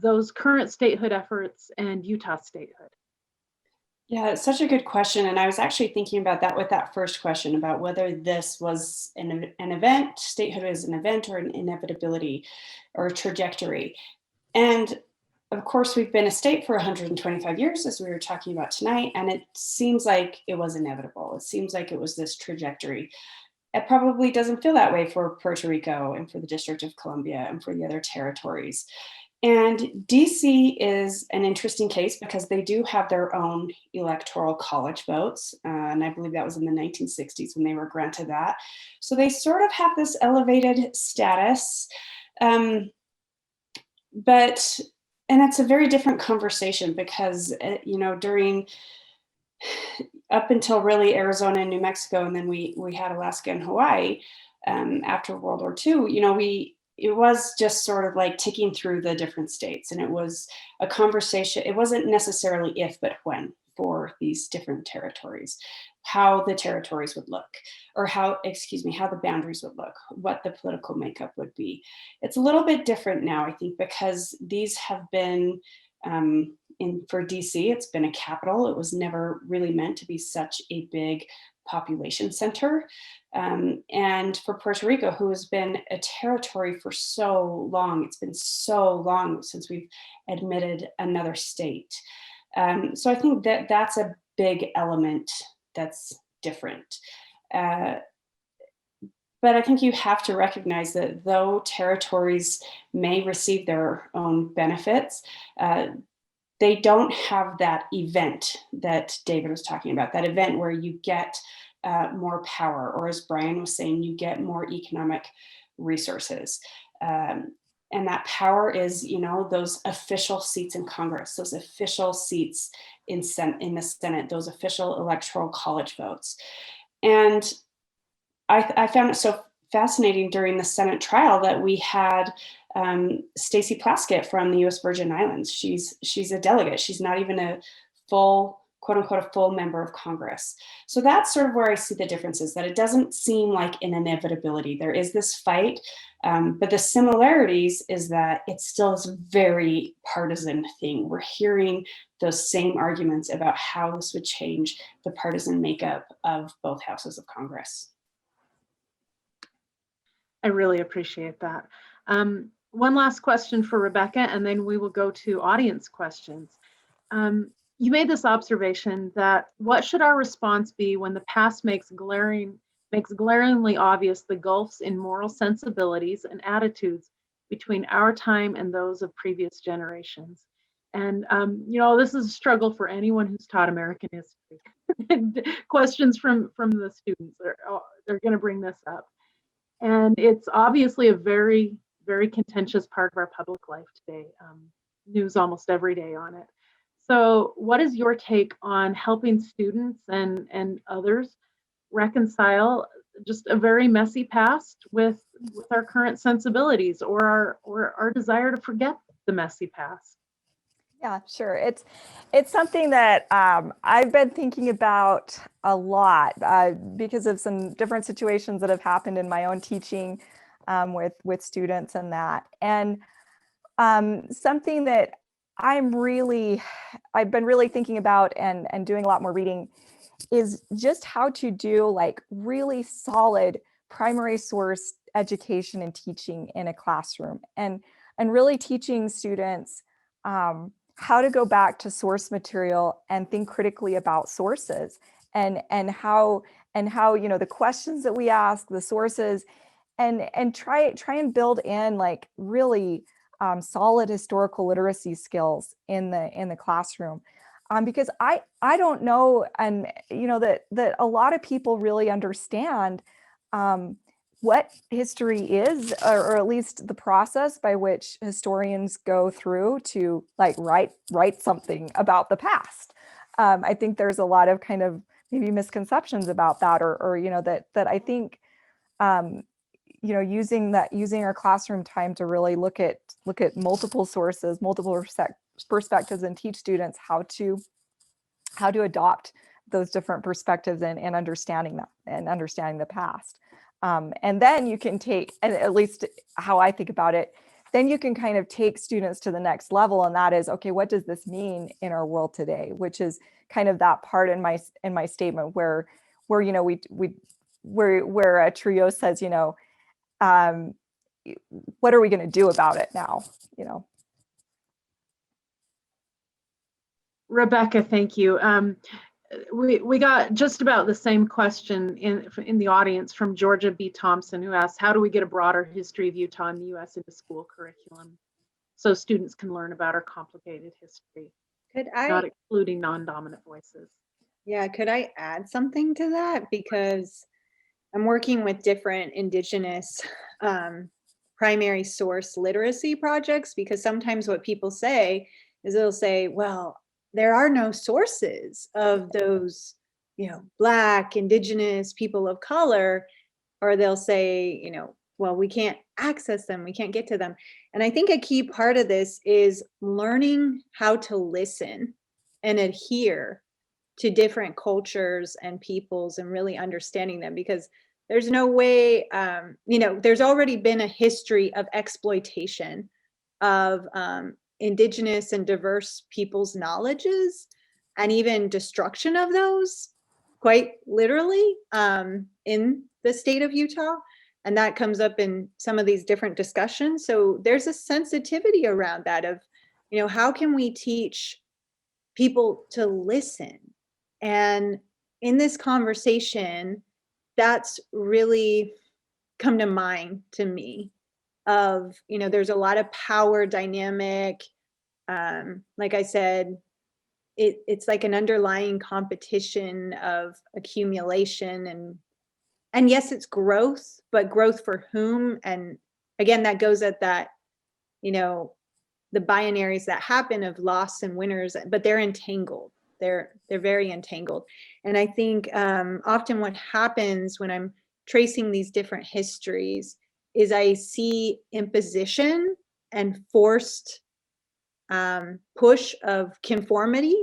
those current statehood efforts and Utah statehood? Yeah, it's such a good question. And I was actually thinking about that with that first question about whether this was an event, statehood is an event or an inevitability or a trajectory. And of course, we've been a state for 125 years, as we were talking about tonight, and it seems like it was inevitable. It seems like it was this trajectory. It probably doesn't feel that way for Puerto Rico and for the District of Columbia and for the other territories. And DC is an interesting case because they do have their own electoral college votes. And I believe that was in the 1960s when they were granted that. So they sort of have this elevated status. And it's a very different conversation because, during up until really Arizona and New Mexico, and then we had Alaska and Hawaii after World War II, it was just sort of like ticking through the different states. And it was a conversation. It wasn't necessarily if, but when for these different territories, how the territories would look, or how the boundaries would look, what the political makeup would be. It's a little bit different now, I think, because these have been, for DC, it's been a capital. It was never really meant to be such a big population center. And for Puerto Rico, who has been a territory for so long, it's been so long since we've admitted another state. So I think that that's a big element that's different. But I think you have to recognize that though territories may receive their own benefits, they don't have that event that David was talking about, that event where you get more power, or as Brian was saying, you get more economic resources. And that power is, those official seats in Congress, those official seats in the Senate, those official electoral college votes. And I found it so fascinating during the Senate trial that we had Stacey Plaskett from the U.S. Virgin Islands. She's a delegate. She's not even a full, quote unquote, a full member of Congress. So that's sort of where I see the differences, that it doesn't seem like an inevitability. There is this fight, but the similarities is that it still is a very partisan thing. We're hearing those same arguments about how this would change the partisan makeup of both houses of Congress. I really appreciate that. One last question for Rebecca, and then we will go to audience questions. You made this observation that what should our response be when the past makes glaringly obvious the gulfs in moral sensibilities and attitudes between our time and those of previous generations? And this is a struggle for anyone who's taught American history. Questions from the students, they're going to bring this up. And it's obviously a very, very contentious part of our public life today. News almost every day on it. So what is your take on helping students and others reconcile just a very messy past with our current sensibilities, or our desire to forget the messy past? Yeah, sure. It's something that I've been thinking about a lot because of some different situations that have happened in my own teaching with students and that. And something that I've been really thinking about and doing a lot more reading is just how to do like really solid primary source education and teaching in a classroom, and really teaching students how to go back to source material and think critically about sources, and how the questions that we ask, the sources, and try and build in like really solid historical literacy skills in the classroom. Because I don't know, and that a lot of people really understand what history is, or at least the process by which historians go through to like write something about the past. I think there's a lot of kind of maybe misconceptions about that, or that I think using our classroom time to really look at multiple sources, multiple perspectives, and teach students how to adopt those different perspectives and understanding the past. And then you can take, and at least how I think about it, then you can kind of take students to the next level, and that is, okay, what does this mean in our world today? Which is kind of that part in my statement where a trio says, what are we going to do about it now? Rebecca, thank you. We got just about the same question in the audience from Georgia B. Thompson, who asked, how do we get a broader history of Utah and the U.S. into school curriculum so students can learn about our complicated history, not excluding non-dominant voices? Yeah, could I add something to that? Because I'm working with different Indigenous primary source literacy projects, because sometimes what people say is they'll say, well, there are no sources of those, Black, Indigenous, people of color, or they'll say, well, we can't access them, we can't get to them. And I think a key part of this is learning how to listen and adhere to different cultures and peoples, and really understanding them, because there's no way, there's already been a history of exploitation of Indigenous and diverse people's knowledges, and even destruction of those, quite literally, in the state of Utah. And that comes up in some of these different discussions. So there's a sensitivity around that of, how can we teach people to listen? And in this conversation, that's really come to mind to me of, there's a lot of power dynamic. Like I said, it's like an underlying competition of accumulation, and yes, it's growth, but growth for whom? And again, that goes at that, the binaries that happen of loss and winners, but they're entangled. They're very entangled. And I think often what happens when I'm tracing these different histories is I see imposition and forced push of conformity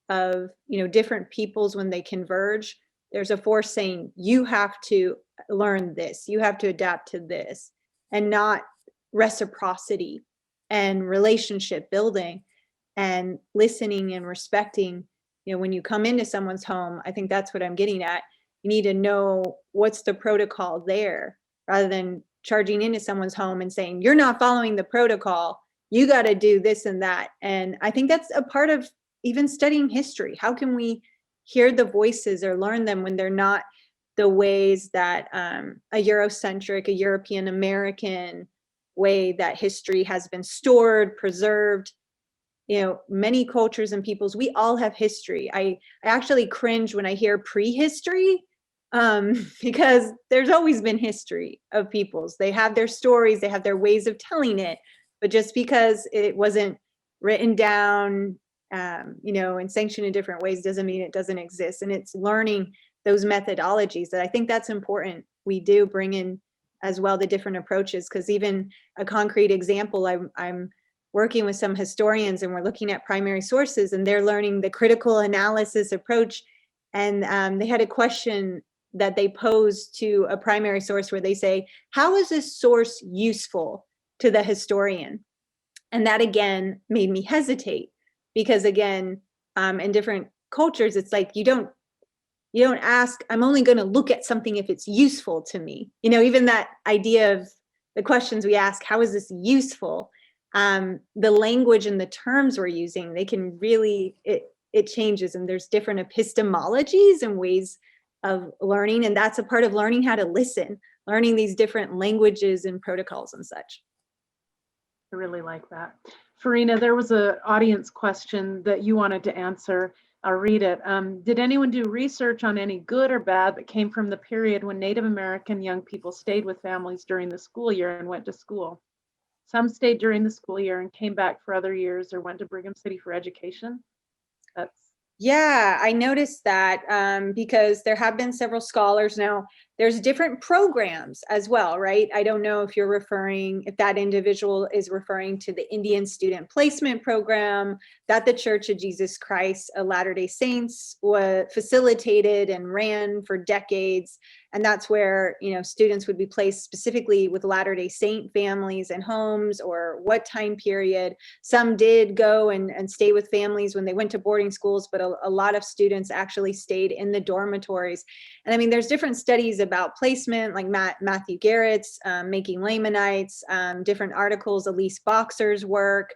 of, different peoples. When they converge, there's a force saying, you have to learn this, you have to adapt to this, and not reciprocity and relationship building and listening and respecting. When you come into someone's home, I think that's what I'm getting at. You need to know what's the protocol there, rather than charging into someone's home and saying, you're not following the protocol, you got to do this and that. And I think that's a part of even studying history. How can we hear the voices or learn them when they're not the ways that a Eurocentric, a European American way that history has been stored, preserved? Many cultures and peoples, we all have history. I actually cringe when I hear prehistory, because there's always been history of peoples. They have their stories, they have their ways of telling it, but just because it wasn't written down, and sanctioned in different ways doesn't mean it doesn't exist. And it's learning those methodologies that I think that's important. We do bring in as well the different approaches, because even a concrete example, I'm working with some historians and we're looking at primary sources and they're learning the critical analysis approach. And they had a question that they pose to a primary source where they say, how is this source useful to the historian? And that again made me hesitate, because again, in different cultures, it's like you don't ask, I'm only going to look at something if it's useful to me. Even that idea of the questions we ask, how is this useful? The language and the terms we're using, they can really, it changes, and there's different epistemologies and ways of learning. And that's a part of learning how to listen, learning these different languages and protocols and such. I really like that. Farina, there was an audience question that you wanted to answer. I'll read it. Did anyone do research on any good or bad that came from the period when Native American young people stayed with families during the school year and went to school? Some stayed during the school year and came back for other years or went to Brigham City for education. Yeah, I noticed that because there have been several scholars. Now, there's different programs as well, right? I don't know if if that individual is referring to the Indian Student Placement Program that the Church of Jesus Christ of Latter-day Saints facilitated and ran for decades. And that's where, students would be placed specifically with Latter-day Saint families and homes, or what time period. Some did go and stay with families when they went to boarding schools, but a lot of students actually stayed in the dormitories. And I mean, there's different studies about placement, like Matthew Garrett's Making Lamanites, different articles, Elise Boxer's work,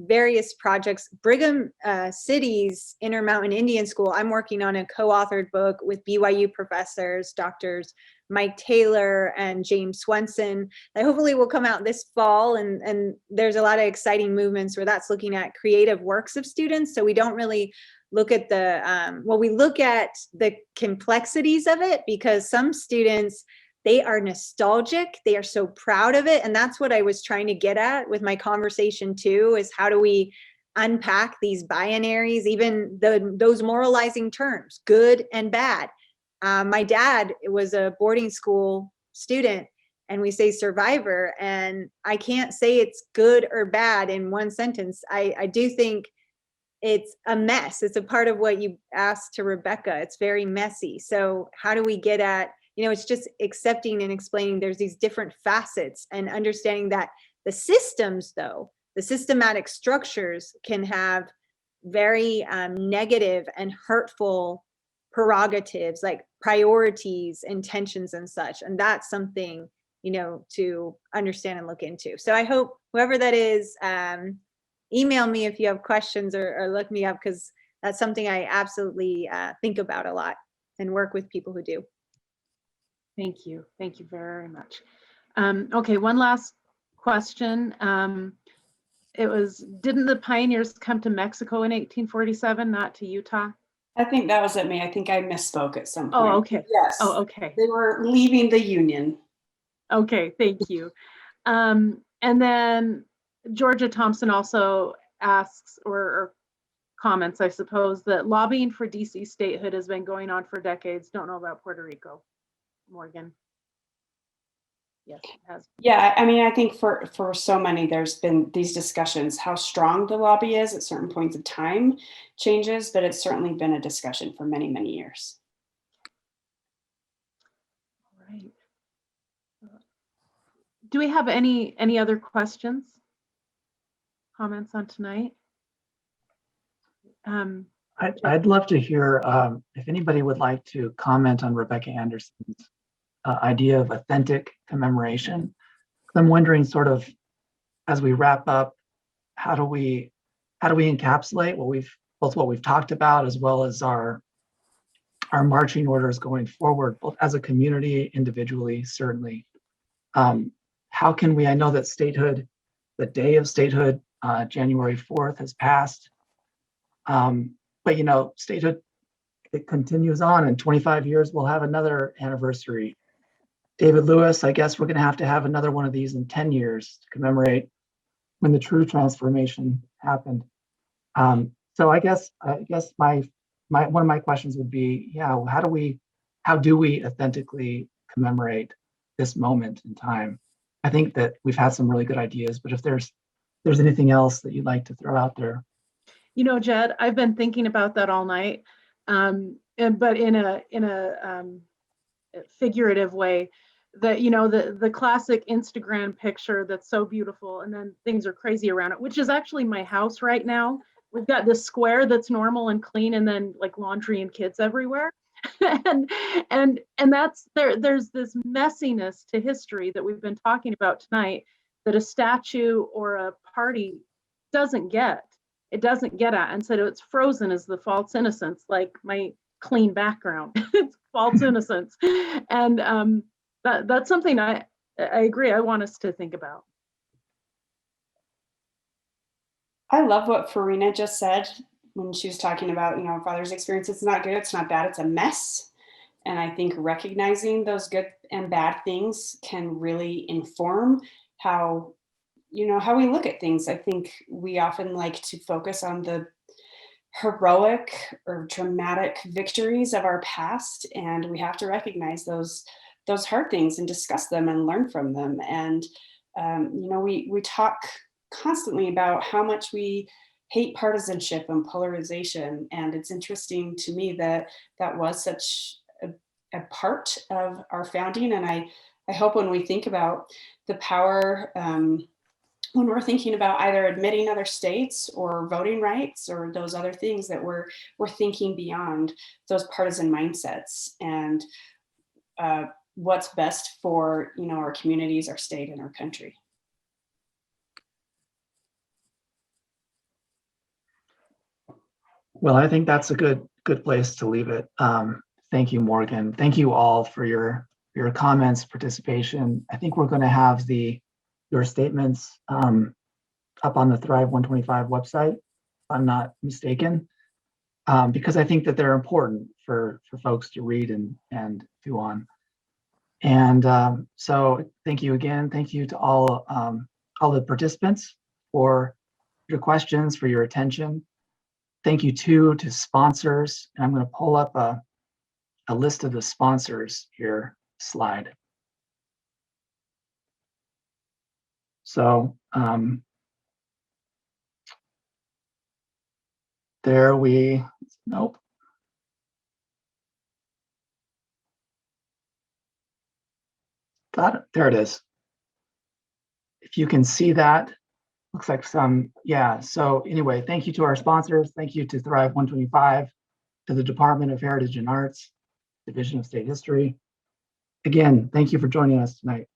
various projects. Brigham City's Intermountain Indian School, I'm working on a co-authored book with BYU professors, Drs. Mike Taylor and James Swenson, that hopefully will come out this fall. And there's a lot of exciting movements where that's looking at creative works of students. So we don't really look at we look at the complexities of it, because some students, they are nostalgic, they are so proud of it. And that's what I was trying to get at with my conversation too, is how do we unpack these binaries, even those moralizing terms, good and bad. My dad was a boarding school student, and we say survivor, and I can't say it's good or bad in one sentence. I do think it's a mess. It's a part of what you asked to Rebecca. It's very messy. So how do we get at, it's just accepting and explaining there's these different facets, and understanding that the systems, though, the systematic structures can have very negative and hurtful prerogatives, like priorities, intentions, and such. And that's something, to understand and look into. So I hope whoever that is, email me if you have questions, or look me up, because that's something I absolutely think about a lot and work with people who do. Thank you. Thank you very much. Okay, one last question. It was, didn't the pioneers come to Mexico in 1847, not to Utah? I think that was at me. I think I misspoke at some point. Oh, okay. Yes. Oh, okay. They were leaving the Union. Okay, thank you. And then Georgia Thompson also asks, or comments, I suppose, that lobbying for DC statehood has been going on for decades. Don't know about Puerto Rico. Morgan. Yes, it has. Yeah, I mean, I think for so many, there's been these discussions. How strong the lobby is at certain points of time changes, but it's certainly been a discussion for many, many years. All right. Do we have any other questions, comments on tonight? I'd love to hear if anybody would like to comment on Rebecca Anderson's idea of authentic commemoration. I'm wondering, sort of, as we wrap up, how do we encapsulate what we've talked about, as well as our marching orders going forward, both as a community, individually, certainly. How can we? I know that statehood, the day of statehood, January 4th, has passed. But statehood it continues on. In 25 years, we'll have another anniversary. David Lewis, I guess we're going to have another one of these in 10 years to commemorate when the true transformation happened. So I guess my one of my questions would be, yeah, how do we authentically commemorate this moment in time? I think that we've had some really good ideas, but if there's anything else that you'd like to throw out there. You know, Jed, I've been thinking about that all night, but in a figurative way. That, you know, the classic Instagram picture that's so beautiful, and then things are crazy around it, which is actually my house right now. We've got this square that's normal and clean, and then like laundry and kids everywhere. and that's there's this messiness to history that we've been talking about tonight that a statue or a party doesn't get. It doesn't get at. And so it's frozen as the false innocence, like my clean background. It's false innocence. And that's something I agree. I want us to think about. I love what Farina just said when she was talking about, you know, father's experience. It's not good, it's not bad, it's a mess. And I think recognizing those good and bad things can really inform how, you know, how we look at things. I think we often like to focus on the heroic or dramatic victories of our past, and we have to recognize those hard things and discuss them and learn from them. And you know, we talk constantly about how much we hate partisanship and polarization, and it's interesting to me that that was such a part of our founding. And I hope when we think about the power, when we're thinking about either admitting other states or voting rights or those other things, that we're thinking beyond those partisan mindsets and what's best for, you know, our communities, our state, and our country. Well, I think that's a good place to leave it. Thank you, Morgan. Thank you all for your comments, participation. I think we're going to have your statements up on the Thrive 125 website, if I'm not mistaken, because I think that they're important for folks to read and do on. And so thank you again. Thank you to all the participants for your questions, for your attention. Thank you too to sponsors. And I'm going to pull up a list of the sponsors here, slide. So nope. There it is. If you can see that, looks like yeah. So anyway, thank you to our sponsors. Thank you to Thrive 125, to the Department of Heritage and Arts, Division of State History. Again, thank you for joining us tonight.